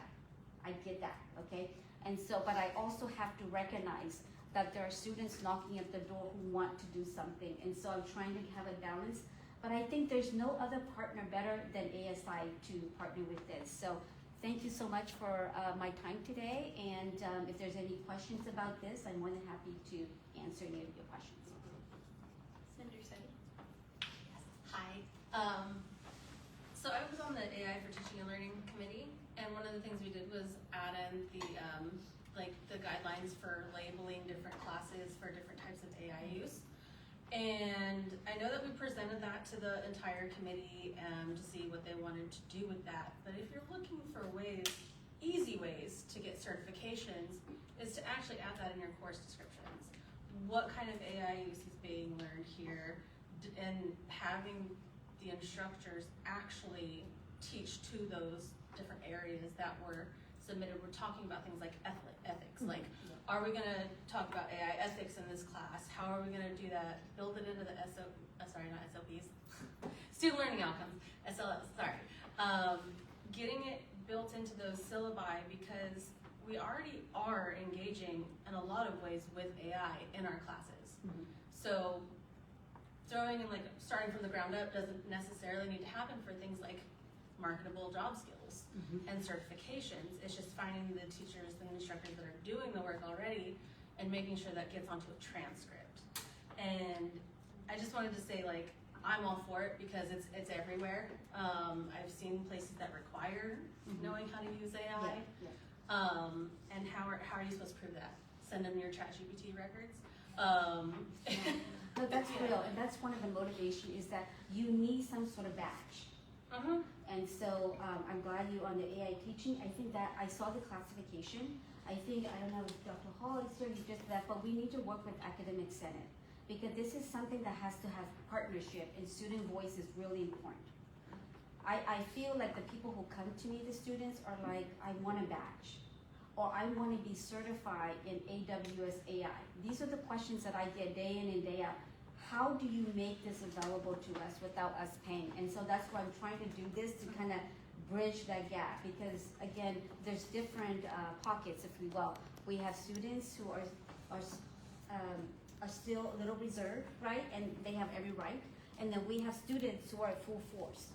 I get that, okay? And so, but I also have to recognize that there are students knocking at the door who want to do something. And so I'm trying to have a balance. But I think there's no other partner better than ASI to partner with this. So thank you so much for my time today. And if there's any questions about this, I'm more than happy to answer any of your questions. Senator Seti. Hi. So I was on the AI for Teaching and Learning Committee, and one of the things we did was add in the guidelines for labeling different classes for different types of AI use. And I know that we presented that to the entire committee to see what they wanted to do with that. But if you're looking for easy ways to get certifications, is to actually add that in your course descriptions. What kind of AI use is being learned here, and having the instructors actually teach to those different areas that were submitted. We're talking about things like ethics, like, are we gonna talk about AI ethics in this class? How are we gonna do that? Build it into the SOPs, student learning outcomes, SLS, sorry. Getting it built into those syllabi, because we already are engaging in a lot of ways with AI in our classes. So throwing in, starting from the ground up doesn't necessarily need to happen for things like marketable job skills and certifications. It's just finding the teachers and instructors that are doing the work already and making sure that gets onto a transcript. And I just wanted to say, I'm all for it because it's everywhere. I've seen places that require knowing how to use AI. And how are you supposed to prove that? Send them your ChatGPT records? No, that's real, and that's one of the motivation is that you need some sort of badge. Uh-huh. And so I'm glad you on the AI teaching. I think that I saw the classification. I think, I don't know if Dr. Hall is here, you just left, but we need to work with Academic Senate because this is something that has to have partnership and student voice is really important. I feel like the people who come to me, the students, are like, I want a badge or I want to be certified in AWS AI. These are the questions that I get day in and day out. How do you make this available to us without us paying? And so that's why I'm trying to do this to kind of bridge that gap because again, there's different pockets, if we will. We have students who are still a little reserved, right? And they have every right. And then we have students who are at full force.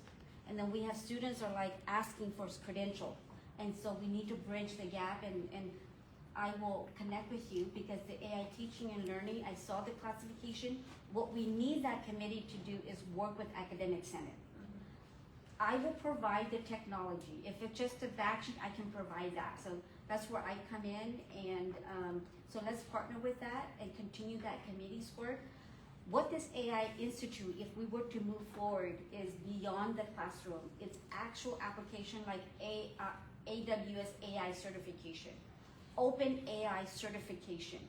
And then we have students are like asking for credential. And so we need to bridge the gap and I will connect with you because the AI teaching and learning, I saw the classification. What we need that committee to do is work with Academic Senate. I will provide the technology. If it's just a batch, I can provide that. So that's where I come in and so let's partner with that and continue that committee's work. What this AI Institute, if we were to move forward, is beyond the classroom. It's actual application like AWS AI certification, Open AI certification,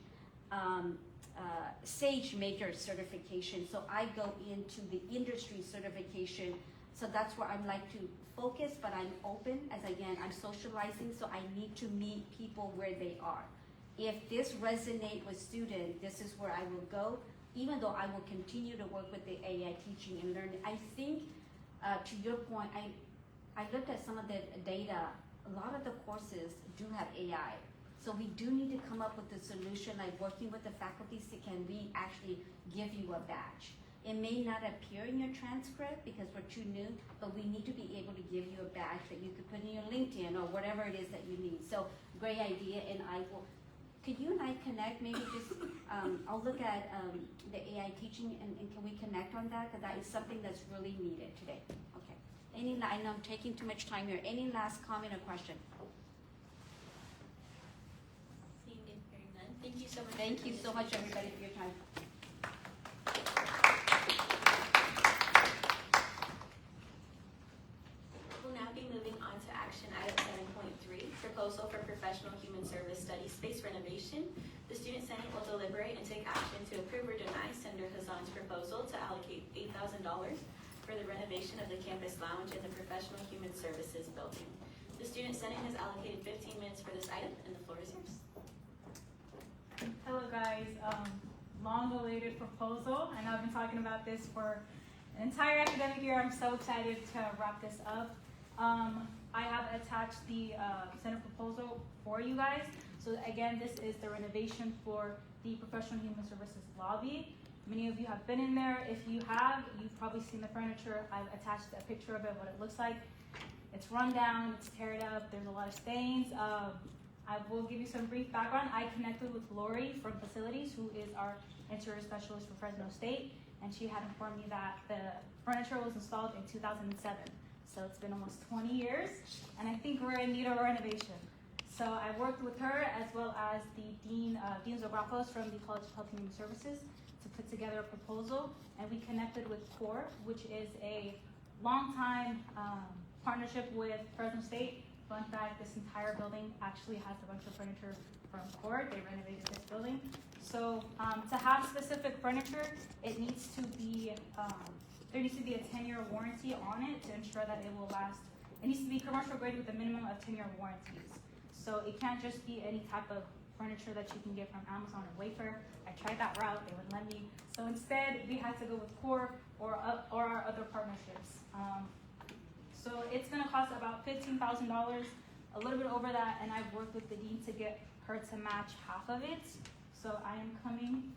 SageMaker certification. So I go into the industry certification. So that's where I'm like to focus, but I'm open as again, I'm socializing. So I need to meet people where they are. If this resonates with students, this is where I will go. Even though I will continue to work with the AI teaching and learning, I think to your point, I looked at some of the data. A lot of the courses do have AI. So we do need to come up with a solution, like working with the faculty, so can we actually give you a badge? It may not appear in your transcript because we're too new, but we need to be able to give you a badge that you could put in your LinkedIn or whatever it is that you need. So great idea, and I will, could you and I connect, maybe just, I'll look at the AI teaching and can we connect on that? Because that is something that's really needed today. Okay. I know I'm taking too much time here. Any last comment or question? Seeing and hearing none, thank you so much. Thank you so much, everybody, for your time. We'll now be moving on to action item 7.3, proposal for professional human service study space renovation. The Student Senate will deliberate and take action to approve or deny Senator Hazan's proposal to allocate $8,000 for the renovation of the campus lounge in the professional human services building. The Student Senate has allocated 15 minutes for this item, and the floor is yours. Hello guys, long awaited proposal. I know I've been talking about this for an entire academic year. I'm so excited to wrap this up. I have attached the Senate proposal for you guys. So again, this is the renovation for the professional human services lobby. Many of you have been in there. If you have, you've probably seen the furniture. I've attached a picture of it, what it looks like. It's run down, it's teared up, there's a lot of stains. I will give you some brief background. I connected with Lori from Facilities, who is our interior specialist for Fresno State, and she had informed me that the furniture was installed in 2007. So it's been almost 20 years, and I think we're in need of a renovation. So I worked with her as well as the Dean Zografos from the College of Health and Human Services to put together a proposal, and we connected with CORE, which is a long-time partnership with Fresno State. Fun fact, this entire building actually has a bunch of furniture from CORE. They renovated this building. So to have specific furniture, it needs to be, there needs to be a 10-year warranty on it to ensure that it will last. It needs to be commercial grade with a minimum of 10-year warranties. So it can't just be any type of furniture that you can get from Amazon or Wayfair. I tried that route, they wouldn't let me. So instead, we had to go with CORE or our other partnerships. So it's gonna cost about $15,000, a little bit over that, and I've worked with the dean to get her to match half of it. So I am coming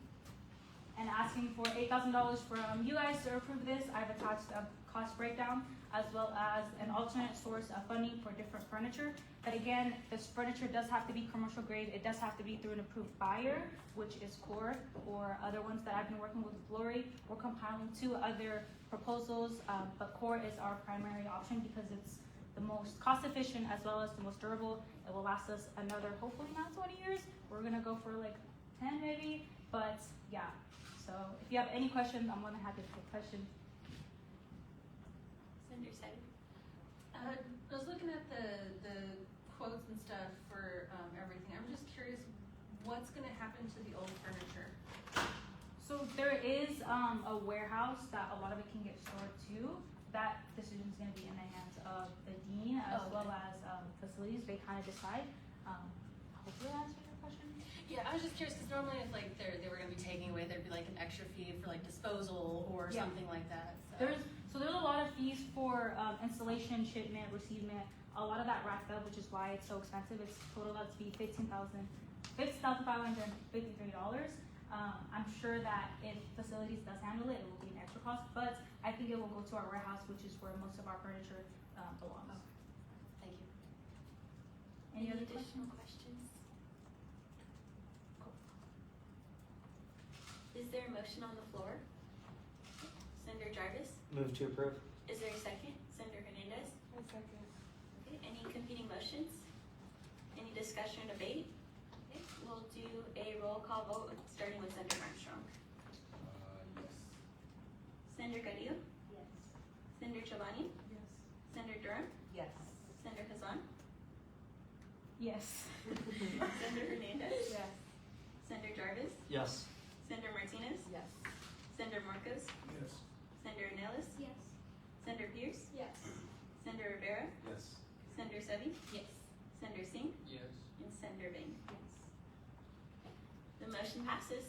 and asking for $8,000 from you guys to approve this. I've attached a cost breakdown as well as an alternate source of funding for different furniture. But again, this furniture does have to be commercial grade. It does have to be through an approved buyer, which is CORE, or other ones that I've been working with Lori. We're compiling 2 other proposals, but CORE is our primary option because it's the most cost efficient as well as the most durable. It will last us another, hopefully not 20 years. We're gonna go for like 10 maybe, But yeah, so if you have any questions, I'm more than happy to take questions. Senator Said. I was looking at the quotes and stuff for everything. I'm just curious, what's gonna happen to the old furniture? So there is a warehouse that a lot of it can get stored to. That decision is going to be in the hands of the dean as well as facilities. They kind of decide. Hopefully that answers your question. Yeah, I was just curious because normally if like they were gonna be taking away, there'd be like an extra fee for like disposal or Yeah. something like that. So. There's a lot of fees for installation, shipment, receivement. A lot of that racked up, which is why it's so expensive. It's total out to be $15,553. I'm sure that if facilities does handle it, it will be an extra cost, but I think it will go to our warehouse, which is where most of our furniture belongs. Thank you. Any other additional questions? questions? Is there a motion on the floor? Senator Jarvis? Move to approve. Is there a second? Senator Hernandez? Okay, any competing motions? Any discussion or debate? Okay, we'll do a roll call vote, starting with Senator Armstrong. Yes. Senator Cadillo? Yes. Senator Giovanni? Yes. Senator Durham? Yes. Senator Kazan? Yes. Senator Hernandez? Yes. Senator Jarvis? Yes. Senator Martinez? Yes. Senator Marcos? Yes. Senator Nellis? Yes. Senator Pierce? Yes. Senator Rivera? Yes. Senator Sevi? Yes. Senator Singh? Yes. And Senator Bain. Yes. The motion passes.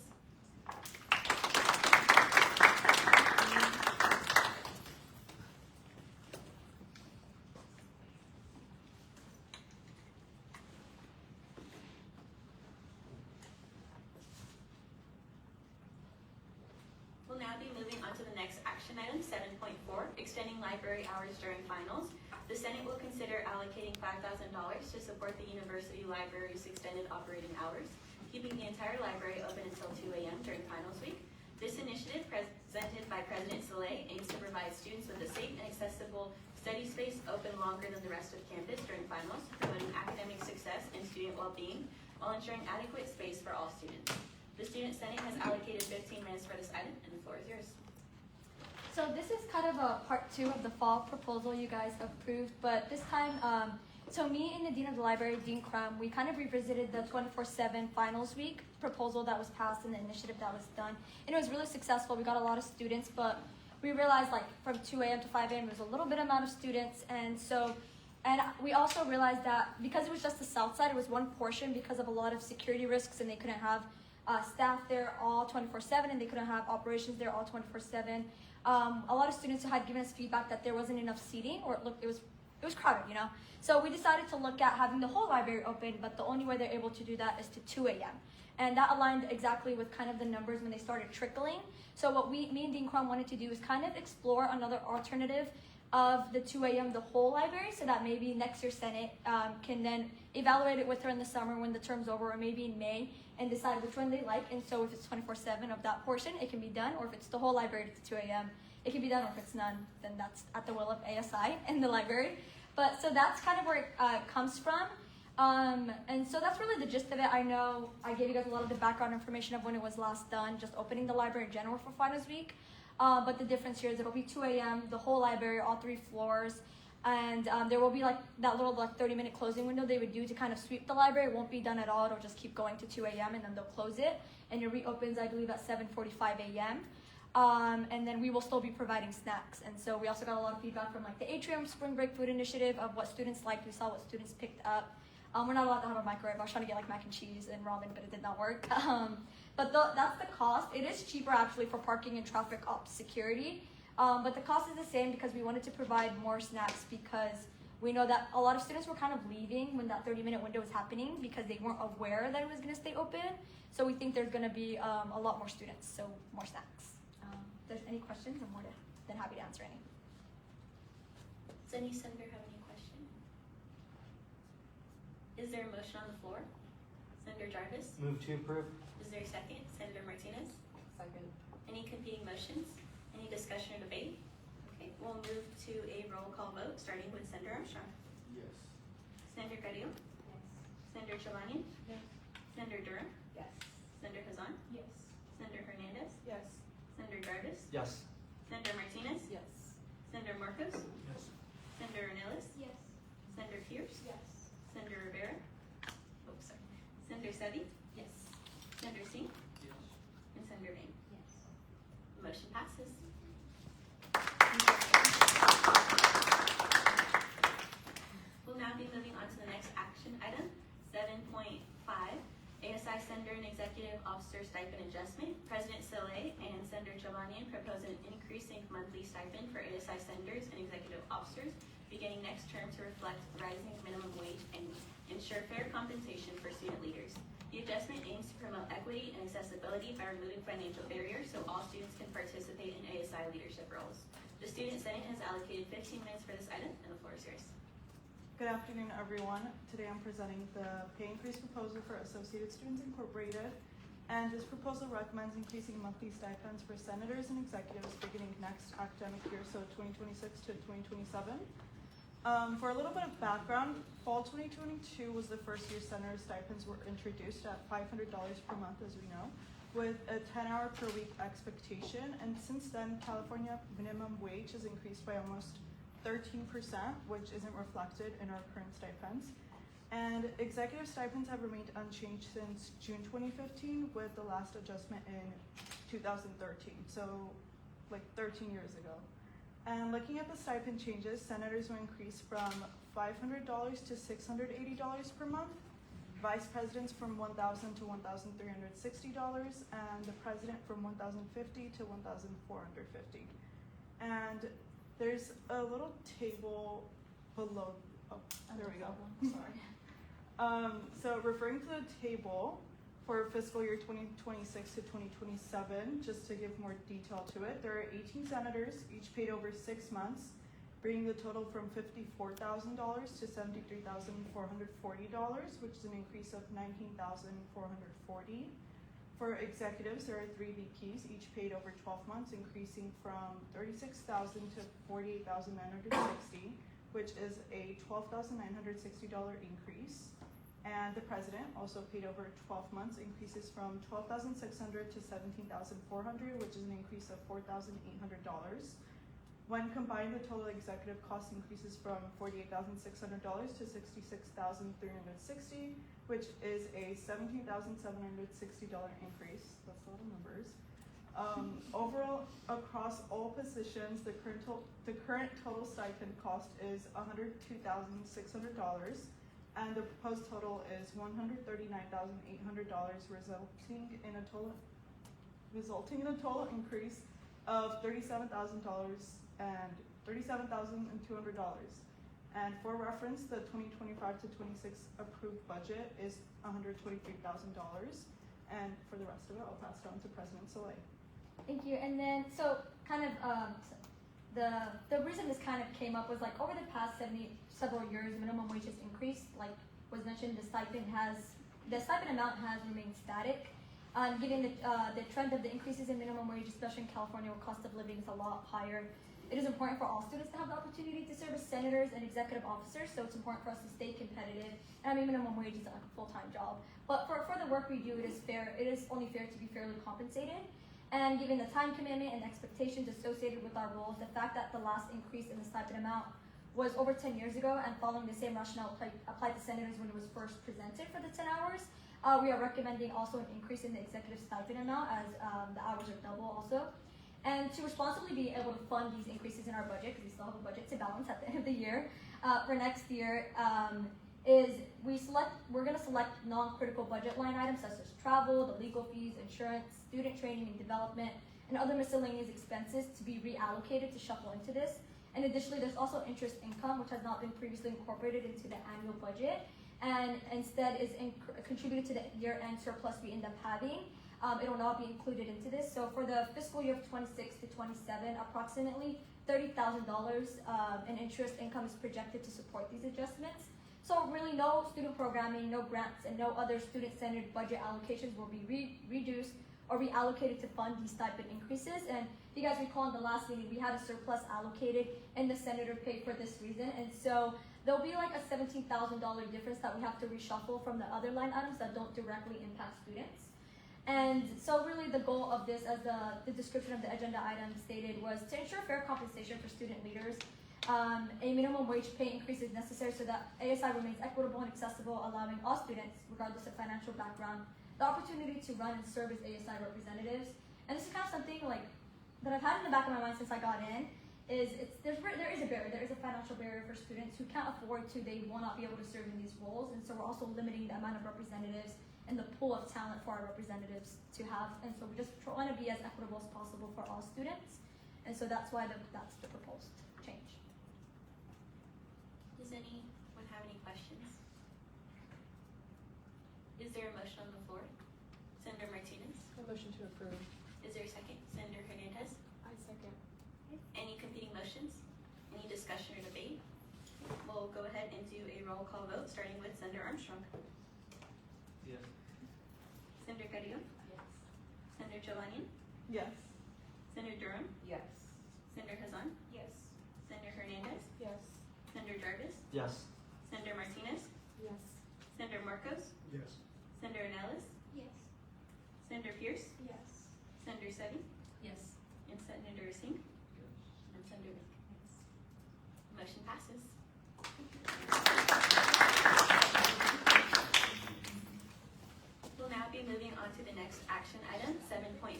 We'll now be moving on to the next action item, 7.4, extending library hours during finals. The Senate will consider allocating $5,000 to support the university library's extended operating hours, keeping the entire library open until 2 a.m. during finals week. This initiative, presented by President Saleh, aims to provide students with a safe and accessible study space open longer than the rest of campus during finals, promoting academic success and student well-being, while ensuring adequate space for all students. The Student Senate has allocated 15 minutes for this item, and the floor is yours. So this is kind of a part 2 of the fall proposal you guys approved, but this time, so me and the Dean of the Library, Dean Crum, we kind of revisited the 24/7 finals week proposal that was passed and the initiative that was done. And it was really successful. We got a lot of students, but we realized like from 2 a.m. to 5 a.m. there was a little bit amount of students. And we also realized that because it was just the south side, it was one portion because of a lot of security risks and they couldn't have staff there all 24/7 and they couldn't have operations there all 24/7. A lot of students had given us feedback that there wasn't enough seating, or it was crowded, you know. So we decided to look at having the whole library open, but the only way they're able to do that is to 2 a.m. And that aligned exactly with kind of the numbers when they started trickling. So what me and Dean Crum wanted to do is kind of explore another alternative of the 2 a.m. the whole library, so that maybe next year's Senate can then evaluate it with her in the summer when the term's over, or maybe in May, and decide which one they like. And so if it's 24/7 of that portion, it can be done, or if it's the whole library to 2 a.m., it can be done, or if it's none, then that's at the will of ASI and the library. But so that's kind of where it comes from. And so that's really the gist of it. I know I gave you guys a lot of the background information of when it was last done, just opening the library in general for finals week. But the difference here is it'll be 2 a.m., the whole library, all 3 floors. And there will be like that little 30-minute closing window they would do to kind of sweep the library. It won't be done at all. It'll just keep going to 2 a.m. and then they'll close it. And it reopens, I believe, at 7:45 a.m. And then we will still be providing snacks. And so we also got a lot of feedback from like the Atrium Spring Break Food Initiative of what students liked. We saw what students picked up. We're not allowed to have a microwave. I was trying to get like mac and cheese and ramen, but it did not work. But that's the cost. It is cheaper actually for parking and traffic ops security. But the cost is the same because we wanted to provide more snacks because we know that a lot of students were kind of leaving when that 30-minute window was happening because they weren't aware that it was going to stay open. So we think there's going to be a lot more students, so more snacks. If there's any questions, I'm more than happy to answer any. Does any senator have any questions? Is there a motion on the floor? Senator Jarvis? Move to approve. Is there a second? Senator Martinez? Second. Any competing motions? Any discussion or debate? Okay, we'll move to a roll call vote, starting with Senator Armstrong. Yes. Senator Carrillo? Yes. Senator Giovanni? Yes. Senator Durham? Yes. Senator Hazan? Yes. Yes. Senator Jarvis, Yes. Senator Martinez, Yes. Senator Marcos, Yes. Senator Ornelas, Yes. Senator Pierce, Yes. Senator Rivera, Senator Sevi, Yes. Senator Singh, Yes. and Senator Vane. Yes. Motion passes. We'll now be moving on to the next action item, 7.5, ASI Senator and Executive Officer Stipend Adjustment. President Saleh and Senator Jovanian propose an increasing monthly stipend for ASI Senators and Executive Officers beginning next term to reflect rising minimum wage and ensure fair compensation for student leaders. The adjustment aims to promote equity and accessibility by removing financial barriers so all students can participate in ASI leadership roles. The Student Senate has allocated 15 minutes for this item, and the floor is yours. Good afternoon, everyone. Today I'm presenting the pay increase proposal for Associated Students Incorporated. And this proposal recommends increasing monthly stipends for senators and executives beginning next academic year, so 2026 to 2027. For a little bit of background, fall 2022 was the first year senator stipends were introduced at $500 per month, as we know, with a 10-hour per week expectation. And since then, California minimum wage has increased by almost 13%, which isn't reflected in our current stipends. And executive stipends have remained unchanged since June 2015, with the last adjustment in 2013, so like 13 years ago. And looking at the stipend changes, senators will increase from $500 to $680 per month, vice presidents from $1,000 to $1,360, and the president from $1,050 to $1,450. And there's a little table below. Oh, there we go. Sorry. So referring to the table for fiscal year 2026 to 2027, just to give more detail to it, there are 18 senators, each paid over 6 months, bringing the total from $54,000 to $73,440, which is an increase of $19,440. For executives, there are 3 VPs, each paid over 12 months, increasing from $36,000 to $48,960, which is a $12,960 increase. And the president, also paid over 12 months, increases from $12,600 to $17,400, which is an increase of $4,800. When combined, the total executive cost increases from $48,600 to $66,360, which is a $17,760 increase. That's a lot of numbers. Overall, across all positions, the current total stipend cost is $102,600, and the proposed total is $139,800, resulting in a total increase of $37,000 and $37,200. And for reference, the 2025 to 26 approved budget is $123,000. And for the rest of it, I'll pass it on to President Saleh. Thank you. And then, so kind of the reason this kind of came up was like over the past several years, minimum wage has increased. Like was mentioned, the stipend amount has remained static. Given the trend of the increases in minimum wage, especially in California, where cost of living is a lot higher, it is important for all students to have the opportunity to serve as senators and executive officers. So it's important for us to stay competitive. And I mean, minimum wage is like a full-time job, but for the work we do, it is fair. It is only fair to be fairly compensated. And given the time commitment and expectations associated with our roles, the fact that the last increase in the stipend amount was over 10 years ago, and following the same rationale applied to senators when it was first presented for the 10 hours, we are recommending also an increase in the executive stipend amount as the hours are double also. And to responsibly be able to fund these increases in our budget, because we still have a budget to balance at the end of the year, for next year, we're going to select non-critical budget line items such as travel, the legal fees, insurance, student training and development, and other miscellaneous expenses to be reallocated to shuffle into this. And additionally, there's also interest income, which has not been previously incorporated into the annual budget, and instead is contributed to the year-end surplus we end up having. It will not be included into this. So for the fiscal year of 26 to 27, approximately $30,000 in interest income is projected to support these adjustments. So really no student programming, no grants, and no other student-centered budget allocations will be reduced or reallocated to fund these stipend increases. And if you guys recall in the last meeting, we had a surplus allocated and the senator paid for this reason. And so there'll be like a $17,000 difference that we have to reshuffle from the other line items that don't directly impact students. And so really the goal of this, as the description of the agenda item stated, was to ensure fair compensation for student leaders. A minimum wage pay increase is necessary so that ASI remains equitable and accessible, allowing all students, regardless of financial background, the opportunity to run and serve as ASI representatives. And this is kind of something like that I've had in the back of my mind since I got in. There is a barrier. There is a financial barrier for students who can't afford to. They will not be able to serve in these roles, and so we're also limiting the amount of representatives and the pool of talent for our representatives to have. And so we just want to be as equitable as possible for all students, and so that's why that's the proposed change. Does anyone have any questions? Is there a motion on the floor? Senator Martinez? A motion to approve. Is there a second? Senator Hernandez? I second. Any competing motions? Any discussion or debate? We'll go ahead and do a roll call vote, starting with Senator Armstrong. Yes. Senator Carrillo? Yes. Senator Jovanian? Yes. Senator Durham? Yes. Senator Hazan? Yes. Senator Hernandez? Yes. Senator Jarvis? Yes. Senator Martinez? Yes. Senator Marcos? Yes. Senator Anellis? Yes. Senator Pierce? Yes. Senator Sevi? Yes. And Senator Singh? And Senator Vick. Motion passes. We'll now be moving on to the next action item, 7.6,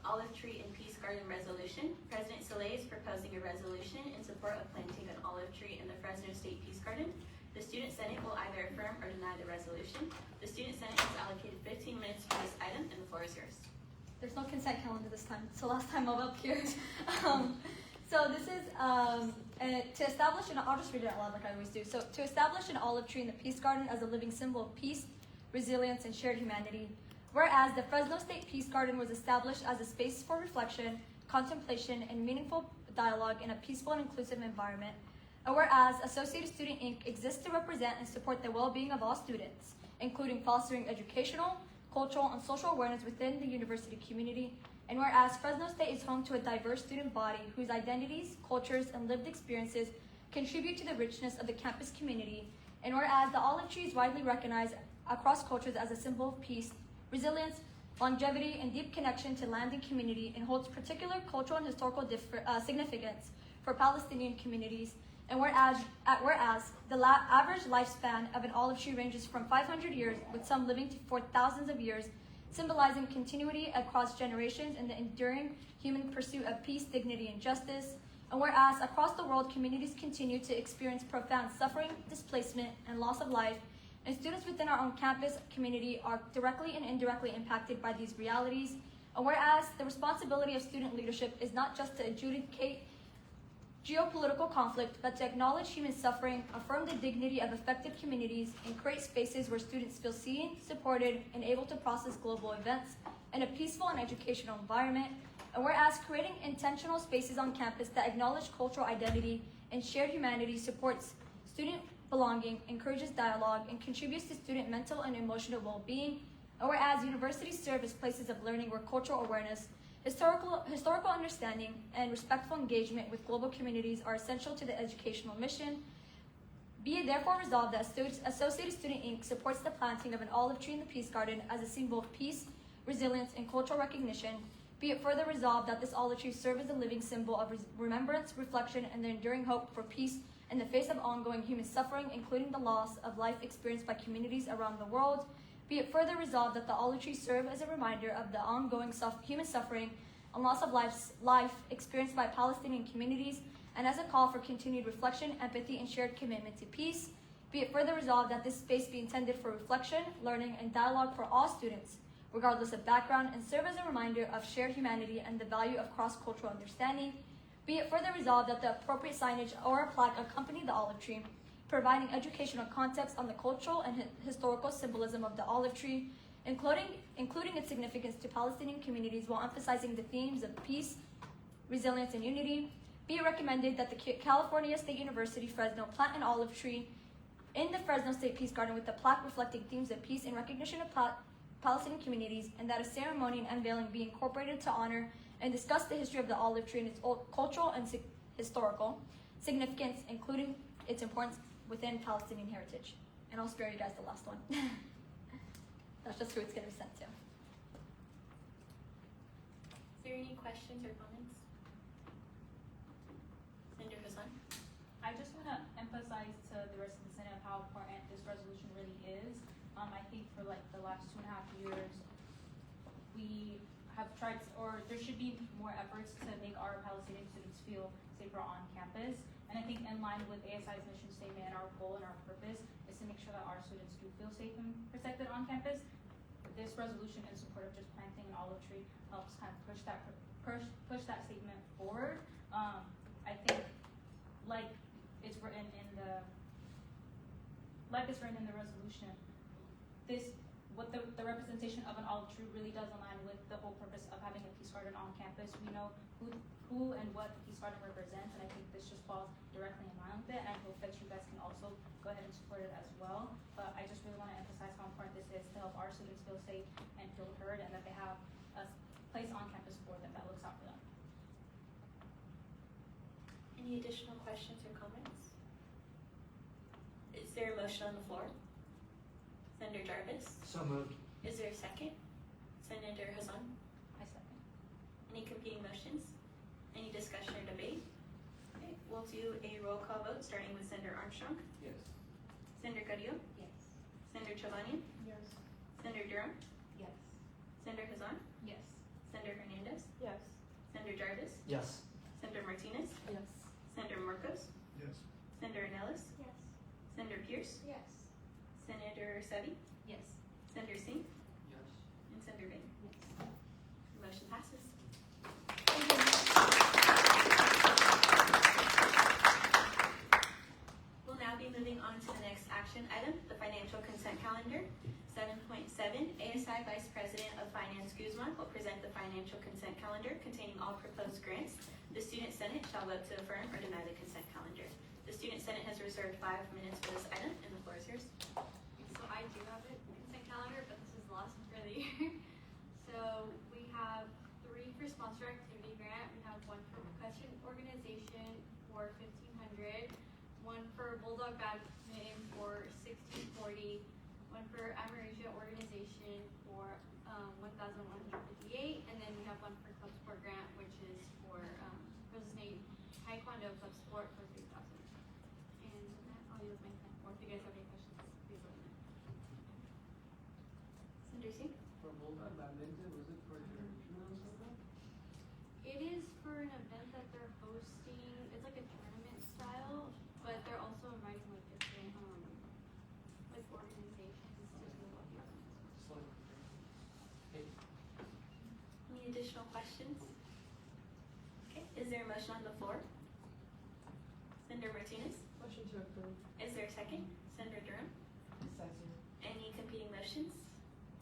Olive Tree and Peace Garden Resolution. President Soleil is proposing a resolution in support of planting an olive tree in the Fresno State Peace Garden. The Student Senate will either affirm or deny the resolution. The Student Senate has allocated 15 minutes for this item, and the floor is yours. There's no consent calendar this time. It's the last time I'm up here. So this is to establish, and I'll just read it out loud like I always do. So to establish an olive tree in the Peace Garden as a living symbol of peace, resilience, and shared humanity. Whereas the Fresno State Peace Garden was established as a space for reflection, contemplation, and meaningful dialogue in a peaceful and inclusive environment. And whereas Associated Student Inc. exists to represent and support the well-being of all students, including fostering educational, cultural, and social awareness within the university community. And whereas Fresno State is home to a diverse student body whose identities, cultures, and lived experiences contribute to the richness of the campus community. And whereas the olive tree is widely recognized across cultures as a symbol of peace, resilience, longevity, and deep connection to land and community, and holds particular cultural and historical significance for Palestinian communities. And whereas the average lifespan of an olive tree ranges from 500 years, with some living for thousands of years, symbolizing continuity across generations in the enduring human pursuit of peace, dignity, and justice. And whereas across the world, communities continue to experience profound suffering, displacement, and loss of life, and students within our own campus community are directly and indirectly impacted by these realities. And whereas the responsibility of student leadership is not just to adjudicate geopolitical conflict, but to acknowledge human suffering, affirm the dignity of affected communities, and create spaces where students feel seen, supported, and able to process global events in a peaceful and educational environment. And whereas creating intentional spaces on campus that acknowledge cultural identity and shared humanity supports student belonging, encourages dialogue, and contributes to student mental and emotional well-being. And whereas universities serve as places of learning where cultural awareness, historical understanding, and respectful engagement with global communities are essential to the educational mission. Be it therefore resolved that Associated Student Inc. supports the planting of an olive tree in the Peace Garden as a symbol of peace, resilience, and cultural recognition. Be it further resolved that this olive tree serve as a living symbol of remembrance, reflection, and the enduring hope for peace in the face of ongoing human suffering, including the loss of life experienced by communities around the world. Be it further resolved that the olive tree serve as a reminder of the ongoing human suffering and loss of life experienced by Palestinian communities, and as a call for continued reflection, empathy, and shared commitment to peace. Be it further resolved that this space be intended for reflection, learning, and dialogue for all students, regardless of background, and serve as a reminder of shared humanity and the value of cross-cultural understanding. Be it further resolved that the appropriate signage or a plaque accompany the olive tree, providing educational context on the cultural and historical symbolism of the olive tree, including its significance to Palestinian communities while emphasizing the themes of peace, resilience, and unity. Be it recommended that the California State University, Fresno plant an olive tree in the Fresno State Peace Garden with the plaque reflecting themes of peace in recognition of Palestinian communities, and that a ceremony and unveiling be incorporated to honor and discuss the history of the olive tree and its cultural and historical significance, including its importance within Palestinian heritage. And I'll spare you guys the last one. That's just who it's going to be sent to. there any questions or comments? Senator Hassan? I just want to emphasize to the rest of the Senate how important this resolution really is. I think for like the last 2.5 years, we have tried, or there should be more efforts to make our Palestinian students feel safer on campus. And I think in line with ASI's mission statement, our goal and our purpose is to make sure that our students do feel safe and protected on campus. This resolution in support of just planting an olive tree helps kind of push that statement forward. I think like it's written in the resolution, what the representation of an olive tree really does align with the whole purpose of having a Peace Garden on campus. We know who and what the Peace Garden represents, and I think this just falls directly in line with it, and I hope that you guys can also go ahead and support it as well. But I just really want to emphasize how important this is to help our students feel safe and feel heard, and that they have a place on campus for them that looks out for them. Any additional questions or comments? Is there a motion on the floor? Senator Jarvis? So moved. Is there a second? Senator Hassan? I second. Any competing motions? Any discussion or debate? Okay, we'll do a roll call vote, starting with Senator Armstrong. Yes. Senator Carrillo? Yes. Senator Chavanian? Yes. Senator Durham? Yes. Senator Hassan? Yes. Senator Hernandez? Yes. Senator Jarvis? Yes. Senator Martinez? Yes. Senator Marcos? Yes. Senator Ornelas? Yes. Senator Pierce? Yes. Senator Sevi? Yes. Senator Singh? Yes. And Senator Bain? Yes. The motion passes. We'll now be moving on to the next action item, the financial consent calendar. 7.7, ASI Vice President of Finance Guzman will present the financial consent calendar containing all proposed grants. The Student Senate shall vote to affirm or deny the consent calendar. The Student Senate has reserved 5 minutes for this item, and the floor is yours. So I do have a consent calendar, but this is the last one for the year. So we have 3 for sponsor activity grant. We have 1 for percussion organization for $1,500, 1 for Bulldog Badminton for $1,640, 1 for Amerasia organization for $1,158, and then we have 1 for club sport grant, which is for Roses Nate Taekwondo club sport for $3,000. And with that, I'll use my time. Or if you guys have any questions, please let me know. Senator Singh? For Bulldog Badminton, was it for international or something? It is for an event that they're hosting. It's like a tournament style, but they're also inviting like different like organizations to do what the event is. Just like, hey, Any additional questions? Okay, is there a motion on the floor? Senator Martinez? Motion to approve. Is there a second? Senator Durham? Second. Any competing motions?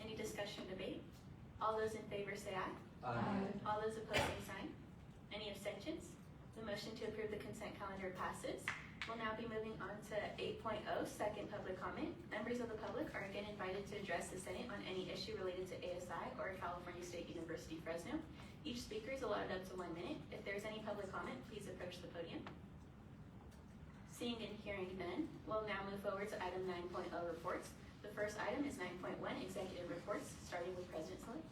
Any discussion or debate? All those in favor say aye. All those opposed say sign. Any abstentions? The motion to approve the consent calendar passes. We'll now be moving on to 8.0, second public comment. Members of the public are again invited to address the Senate on any issue related to ASI or California State University, Fresno. Each speaker is allotted up to 1 minute. If there's any public comment, please approach the podium. Seeing and hearing none, we'll now move forward to item 9.0 reports. The first item is 9.1 executive reports, starting with President Slay.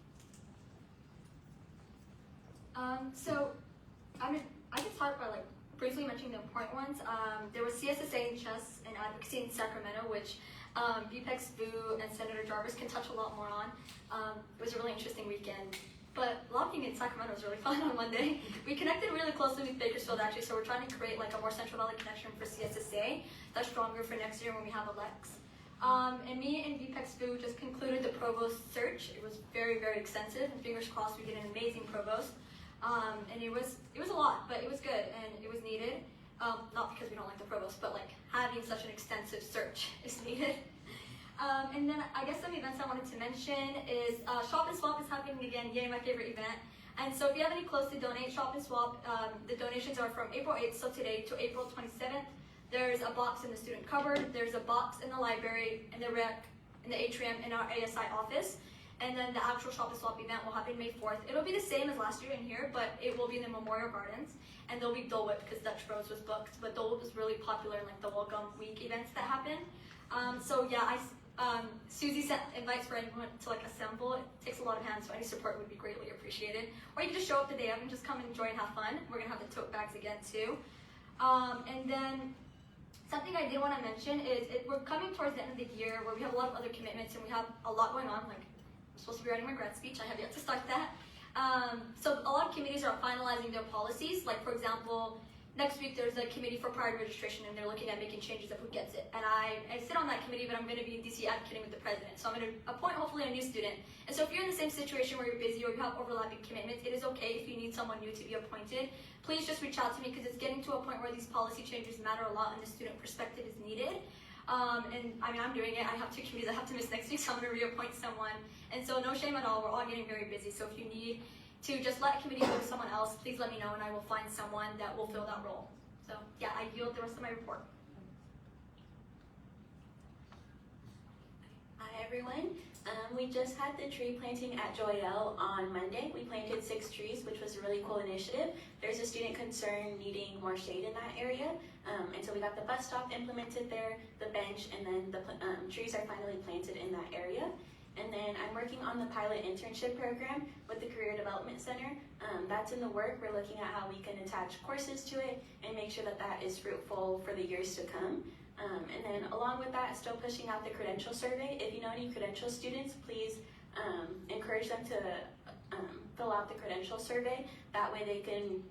I can start by briefly mentioning the important ones. There was CSSA and chess and advocacy in Sacramento, which VPEX, Vu, and Senator Jarvis can touch a lot more on. It was a really interesting weekend. But lobbying in Sacramento was really fun on Monday. We connected really closely with Bakersfield actually, so we're trying to create a more Central Valley connection for CSSA that's stronger for next year when we have elects. And me and VPEX Vu just concluded the provost search. It was very, very extensive, and fingers crossed we get an amazing provost. And it was a lot, but it was good and it was needed. Not because we don't like the provost, but having such an extensive search is needed. And then I guess some events I wanted to mention is Shop and Swap is happening again. Yay, my favorite event. And so if you have any clothes to donate, Shop and Swap, the donations are from April 8th, so today, to April 27th. There's a box in the student cupboard. There's a box in the library, in the rec, in the atrium, in our ASI office. And then the actual Shop and Swap event will happen May 4th. It'll be the same as last year in here, but it will be in the Memorial Gardens. And there'll be Dole Whip because Dutch Bros was booked. But Dole Whip is really popular in the Welcome Week events that happen. So yeah, Susie sent invites for anyone to like assemble. It takes a lot of hands, so any support would be greatly appreciated. Or you can just show up the day of and just come and enjoy and have fun. We're gonna have the tote bags again too. And then something I did want to mention is we're coming towards the end of the year where we have a lot of other commitments and we have a lot going on. Like I'm supposed to be writing my grad speech. I have yet to start that. So a lot of committees are finalizing their policies. Like for example, next week there's a committee for prior registration and they're looking at making changes of who gets it. And I sit on that committee, but I'm going to be in DC advocating with the president. So I'm going to appoint hopefully a new student. And so if you're in the same situation where you're busy or you have overlapping commitments, it is okay if you need someone new to be appointed. Please just reach out to me because it's getting to a point where these policy changes matter a lot and the student perspective is needed. And I mean, I'm doing it. I have 2 committees I have to miss next week, so I'm going to reappoint someone. And so no shame at all. We're all getting very busy. So if you need to just let a committee go to someone else, please let me know and I will find someone that will fill that role. So yeah, I yield the rest of my report. Hi everyone. We just had the tree planting at Joyelle on Monday. We planted 6 trees, which was a really cool initiative. There's a student concern needing more shade in that area. And so we got the bus stop implemented there, the bench, and then the trees are finally planted in that area. And then I'm working on the pilot internship program with the Career Development Center. That's in the work. We're looking at how we can attach courses to it and make sure that that is fruitful for the years to come. And then along with that, still pushing out the credential survey. If you know any credential students, please encourage them to fill out the credential survey. That way they can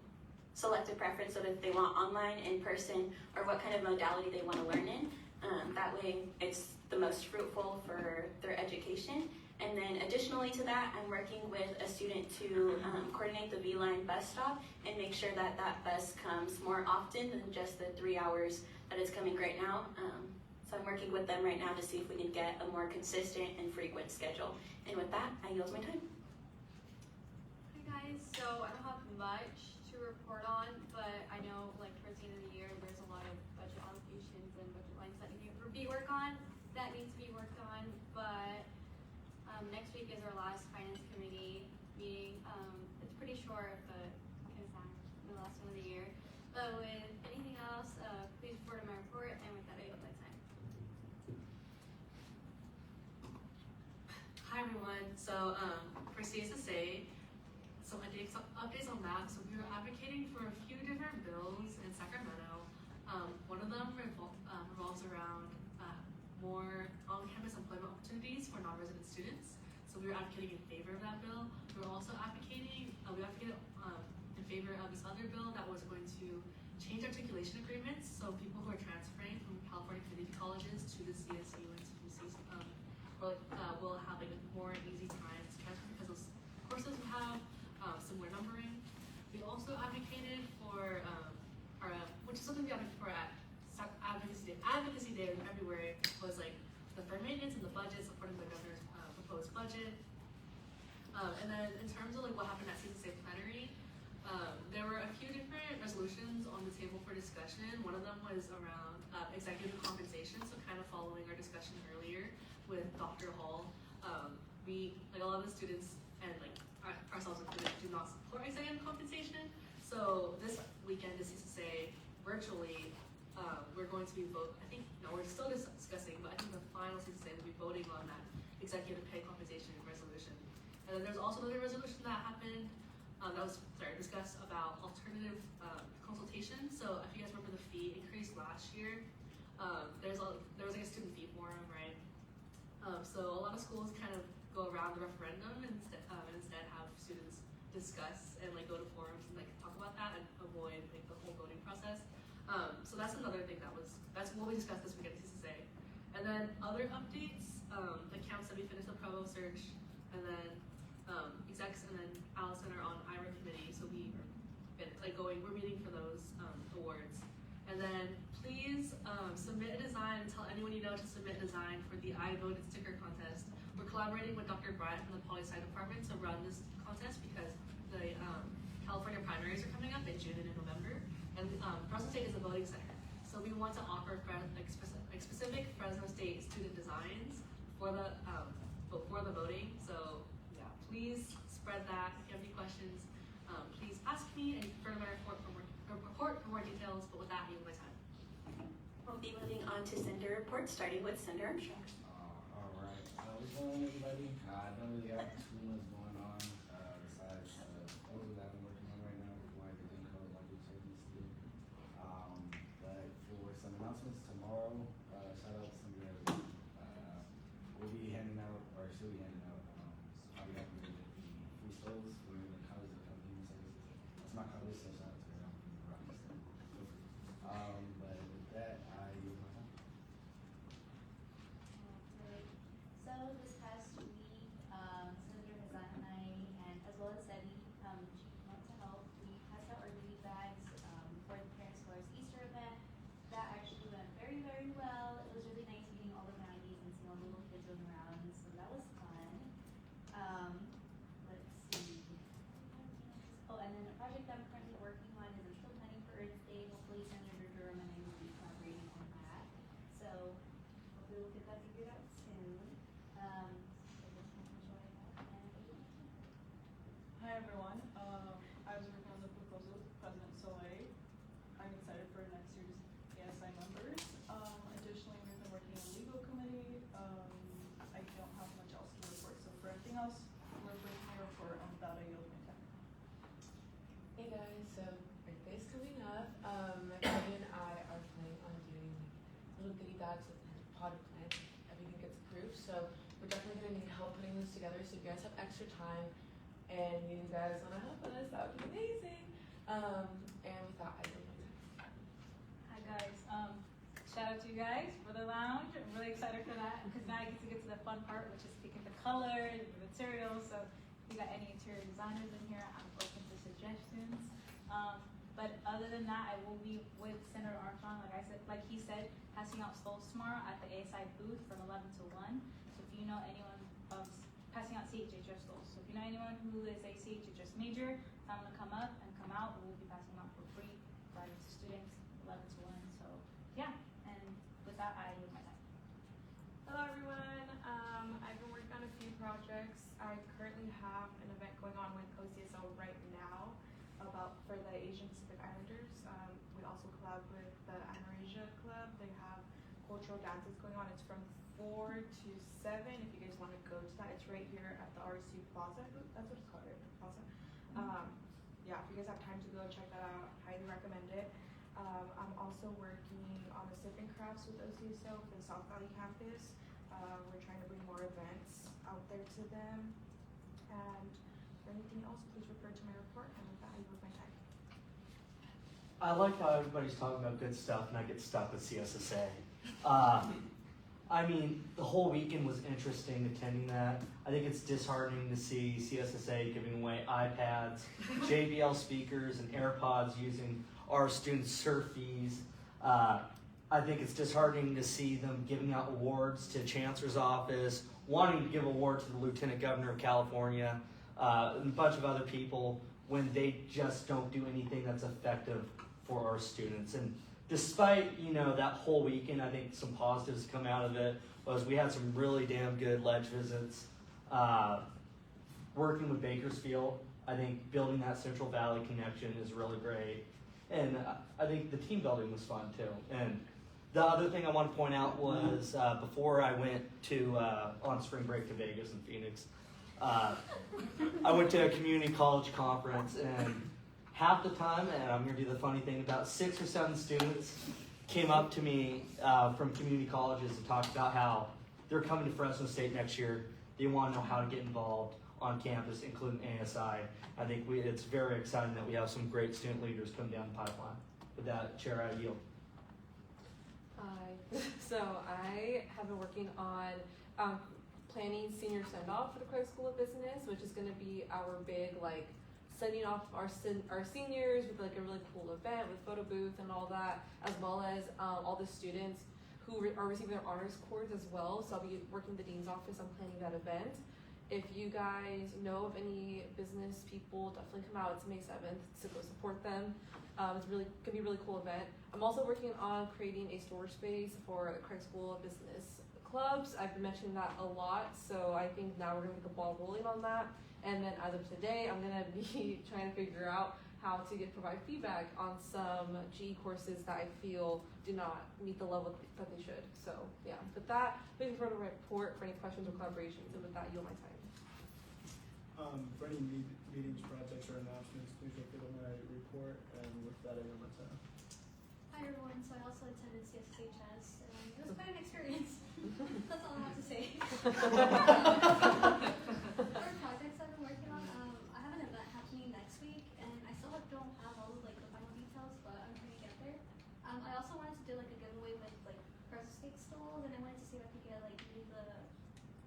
select a preference of if they want online, in person, or what kind of modality they want to learn in. That way it's the most fruitful for their education. And then additionally to that, I'm working with a student to coordinate the V-Line bus stop and make sure that that bus comes more often than just the 3 hours that it's coming right now. So I'm working with them right now to see if we can get a more consistent and frequent schedule. And with that, I yield my time. Hi guys, so I don't have much to report on, but I know like towards the end of the year there's a lot of budget allocations and budget lines that need to be worked on. That needs to be worked on, but next week is our last finance committee meeting. It's pretty short, but because I'm the last one of the year. But with anything else, please refer to my report, and with that, I yield my time. Hi everyone. So for CSSA, some updates on that. So we were advocating for a few different bills in Sacramento. One of them revolves around more on-campus employment opportunities for non-resident students. So we were advocating in favor of that bill. We were also advocating, in favor of this other bill that was going to change articulation agreements. So people who are transferring from California community colleges to the CSU and CUC will have like a more easy time to transfer because those courses will have similar numbering. We also advocated for, which is something we advocated for at Advocacy Day in February, was like the fair maintenance and the budget, supporting the governor's proposed budget. And then in terms of like what happened at CSSA plenary, there were a few different resolutions on the table for discussion. One of them was around executive compensation, so kind of following our discussion earlier with Dr. Hall. We, like a lot of the students and like ourselves included, do not support executive compensation. So this weekend at CSSA virtually, we're going to be we're still discussing, but I think the final CSSA will be voting on that executive pay compensation resolution. And then there's also another resolution that happened that was discussed about alternative consultation. So if you guys remember the fee increase last year, there was like a student fee forum, right? So a lot of schools kind of go around the referendum and instead have students discuss and like go to forums and like talk about that and avoid like the whole voting process. So that's another thing that's what we discussed this week at CSSA. And then other updates, the counts that we finished the provost search, and then execs and then Allison are on IRA committee, so we're meeting for those awards. And then please submit a design, tell anyone you know to submit a design for the I Voted sticker contest. We're collaborating with Dr. Bryant from the Poli-Sci department to run this contest because the California primaries are coming up in June and in November. And Fresno State is a voting center. So we want to offer specific Fresno State student designs for the voting. So yeah, please spread that. If you have any questions, please ask me and refer to my report for more details. But with that, I yield my time. We'll be moving on to Sender reports, starting with Sender Armstrong. afternoon, everybody. I don't really have too much going on besides those that I'm working on right now, like the Dean Code, like we said, but for some announcements tomorrow, shout out to some of you guys. We'll be handing out, or should be handing out, probably have the free stoves for the college of human services. That's my college, so shout out to them. But with that, I use my time. Okay. So this past week, Senator Hazan and I, and as well as Debbie, she went to help. We passed out our goodie bags for the Parents Force Easter event. That actually went very, very well. It was really nice meeting all the families and seeing all the little kids running around, so that was fun. Let's see. Oh, and then a project I'm currently working on is I'm still planning for Earth Day. Hopefully Senator Durham and I will be collaborating on that. So hopefully we'll get that figured out soon. So that's how much I have, and I think Hi everyone. I was working on the proposal with President Soleil. I'm excited for next year's ASI members. Additionally, we've been working on the legal committee. I don't have much else to report, so for anything else, we're breaking my report on that. I yield my time. Hey guys, so birthday's coming up. Kevin and I are planning on doing little goodie bags with potted plants if everything gets approved. So we're definitely gonna need help putting this together. So if you guys have extra time and you guys wanna help us, that would be amazing. And with that, I will Hi guys, shout out to you guys for the lounge. I'm really excited for that because now I get to the fun part, which is picking the color and the materials. So if you got any interior designers in here, I'm open to suggestions. But other than that, I will be with Senator Armstrong, like he said, passing out stoles tomorrow at the ASI booth from 11 to 1. So if you know anyone, passing out CHHS stoles. So if you know anyone who is a CHHS major, tell them to come up and come out. We will be passing them out for free for our students, 11 to 1. So yeah, and with that, I leave my time. Hello everyone. I've been working on a few projects. I currently have an event going on with OCSO right now for the Asian Pacific Islanders. We also collab with the Amerasia Club. They have cultural dances going on. It's from 4 to 7. If you guys want to go to that, it's right here at the RSU Plaza. That's what it's called, right? Plaza. Yeah, if you guys have time to go check that out, highly recommend it. I'm also working on the Sip and Crafts with OCSO for the South Valley campus. We're trying to bring more events out there to them. And for anything else, please refer to my report. And with that, I yield my time. I like how everybody's talking about good stuff and I get stuck with CSSA. I mean, the whole weekend was interesting attending that. I think it's disheartening to see CSSA giving away iPads, JBL speakers, and AirPods using our students' surf fees. I think it's disheartening to see them giving out awards to Chancellor's office, wanting to give awards to the Lieutenant Governor of California, and a bunch of other people when they just don't do anything that's effective for our students. And despite, that whole weekend, I think some positives come out of it was we had some really damn good ledge visits. Working with Bakersfield, I think building that Central Valley connection is really great. And I think the team building was fun too. And the other thing I want to point out was before I went to on spring break to Vegas and Phoenix, I went to a community college conference, and half the time, and I'm going to do the funny thing, about 6 or 7 students came up to me from community colleges and talked about how they're coming to Fresno State next year. They want to know how to get involved on campus, including ASI. I think it's very exciting that we have some great student leaders come down the pipeline. With that, Chair, I yield. Hi. So I have been working on planning senior send-off for the Craig School of Business, which is going to be our big sending off our seniors with a really cool event with photo booth and all that, as well as all the students who are receiving their honors cords as well. So I'll be working with the dean's office on planning that event. If you guys know of any business people, definitely come out. It's May 7th, so go support them. It's gonna be a really cool event. I'm also working on creating a storage space for the Craig School of Business clubs. I've been mentioning that a lot, so I think now we're gonna get the ball rolling on that. And then as of today, I'm gonna be trying to figure out how to provide feedback on some GE courses that I feel do not meet the level that they should. So yeah, with that, looking for a report for any questions or collaborations, and with that, yield my time. For any meetings, projects, or announcements, please look at my report, and with that, I yield my time. Hi everyone, so I also attended CSHS and it was quite an experience. That's all I have to say. For projects I've been working on, I have an event happening next week and I still don't have all of the final details, but I'm trying to get there. I also wanted to do a giveaway with pretzel steak stalls, and I wanted to see if I could get maybe the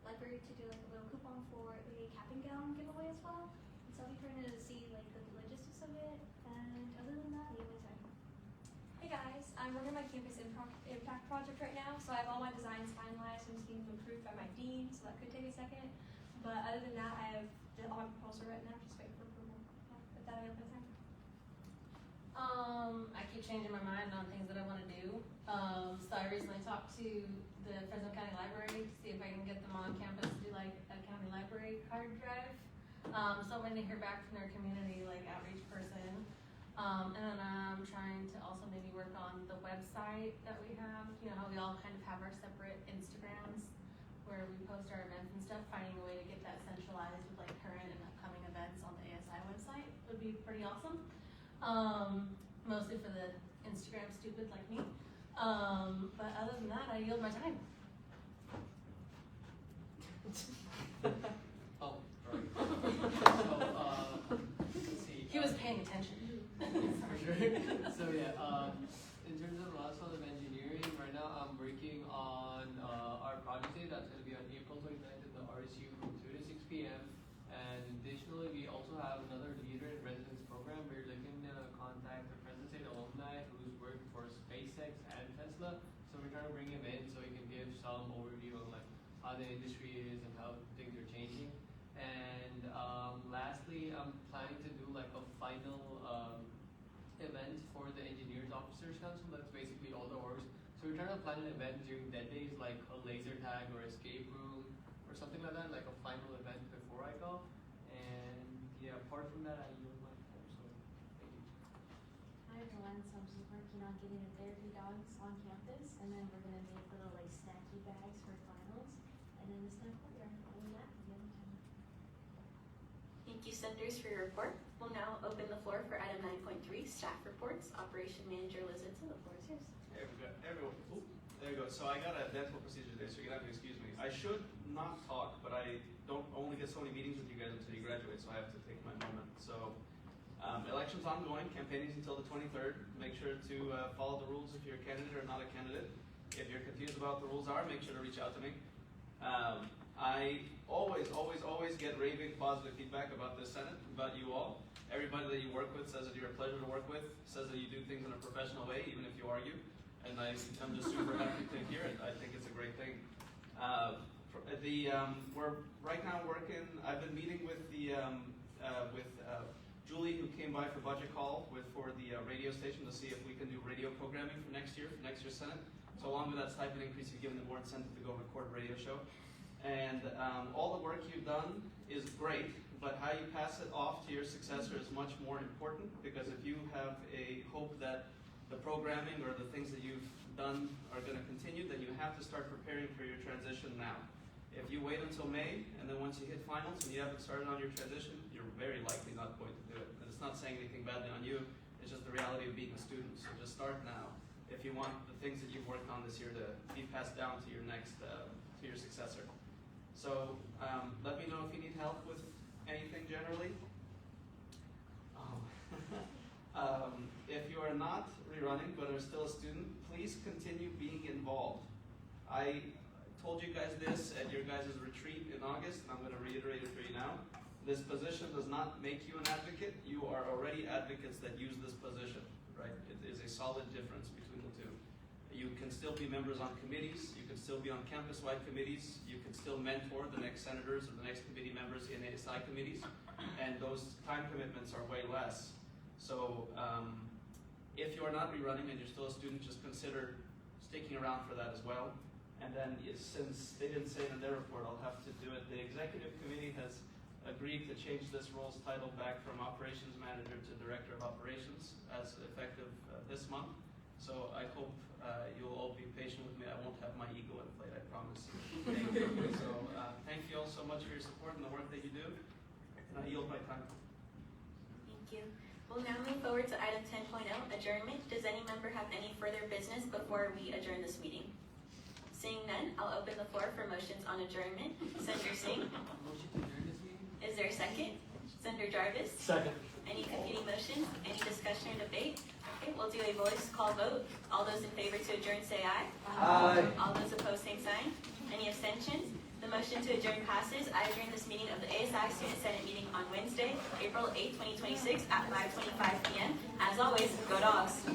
library to do a little coupon for a cap and gown giveaway as well. And so I'll be trying to see the logistics of it, and other than that, leave my time. Hey guys, I'm working on my campus impact project right now, so I have all my designs finalized and just being approved by my dean, so that could take a second. But other than that, I have all my proposal written up, just waiting for approval. Yeah, with that, I have my time. I keep changing my mind on things that I want to do. So I recently talked to the Fresno County Library to see if I can get them on campus to do a county library card drive. So I'm waiting to hear back from their community outreach person. And then I'm trying to also maybe work on the website that we have. You know how we all kind of have our separate Instagrams where we post our events and stuff. Finding a way to get that centralized with current and upcoming events on the ASI website would be pretty awesome. Mostly for the Instagram stupid like me. But other than that, I yield my time. Oh, right. So, let's see. He was paying attention. For sure. So yeah, in terms of last one of engineering, right now I'm working on our project day that's going to be on April 29th in the RSU from 2 to 6 p.m. And additionally, we also have another leader in residence program. We're looking to contact the Fresno State alumni who's worked for SpaceX and Tesla. So we're trying to bring him in so he can give some overview on how the industry is and how things are changing. And lastly, I'm planning to do a final event for the Engineers Officers Council. That's basically all the orgs. So we're trying to plan an event during dead days, like a laser tag or escape room or something like that, like a final event before I go. And yeah, apart from that, I yield my time. So thank you. Hi everyone, so I'm just working on getting the therapy dogs on campus, and then we're gonna make little snacky bags for finals, and then it's gonna courtyard. Other than that, the other time. Thank you, Senators, for your report. We'll now open the floor for item 9.3, staff reports. Operation Manager Lizitza, the floor is yours. There we go. Everyone. Ooh, there you go. So I got a dental procedure today, so you're gonna have to excuse me. I should not talk, but I don't only get so many meetings with you guys until you graduate, so I have to take my moment. So election's ongoing, campaigning until the 23rd. Make sure to follow the rules if you're a candidate or not a candidate. If you're confused about what the rules are, make sure to reach out to me. I always get raving positive feedback about the Senate, about you all. Everybody that you work with says that you're a pleasure to work with, says that you do things in a professional way, even if you argue. And I'm just super happy to hear it. I think it's a great thing. We're right now working. I've been meeting with Julie, who came by for budget call for the radio station to see if we can do radio programming for next year's Senate. So along with that stipend increase, you've given the more incentive to go record a radio show. And all the work you've done is great, but how you pass it off to your successor is much more important, because if you have a hope that the programming or the things that you've done are going to continue, then you have to start preparing for your transition now. If you wait until May, and then once you hit finals and you haven't started on your transition, you're very likely not going to do it. And it's not saying anything badly on you, it's just the reality of being a student. So just start now if you want the things that you've worked on this year to be passed down to your next, to your successor. So let me know if you need help with anything generally. If you are not rerunning but are still a student, please continue being involved. I told you guys this at your guys' retreat in August, and I'm going to reiterate it for you now. This position does not make you an advocate. You are already advocates that use this position, right? It is a solid difference between the two. You can still be members on committees. You can still be on campus-wide committees. You can still mentor the next senators or the next committee members in ASI committees. And those time commitments are way less. So if you are not rerunning and you're still a student, just consider sticking around for that as well. And then since they didn't say it in their report, I'll have to do it. The executive committee has agreed to change this role's title back from Operations Manager to Director of Operations as effective this month. So I hope you'll all be patient with me. I won't have my ego inflated, I promise. So thank you all so much for your support and the work that you do. And I yield my time. Thank you. We'll now move forward to item 10.0, adjournment. Does any member have any further business before we adjourn this meeting? Seeing none, I'll open the floor for motions on adjournment. Senator Singh, Motion to adjourn this meeting? is there a second? Senator Jarvis? Second. Any competing motions? Any discussion or debate? Okay, we'll do a voice call vote. All those in favor to adjourn say aye. Aye. All those opposed, same sign. Any abstentions? The motion to adjourn passes. I adjourn this meeting of the ASI Student Senate meeting on Wednesday, April 8, 2026 at 5:25 p.m. As always, go Dogs.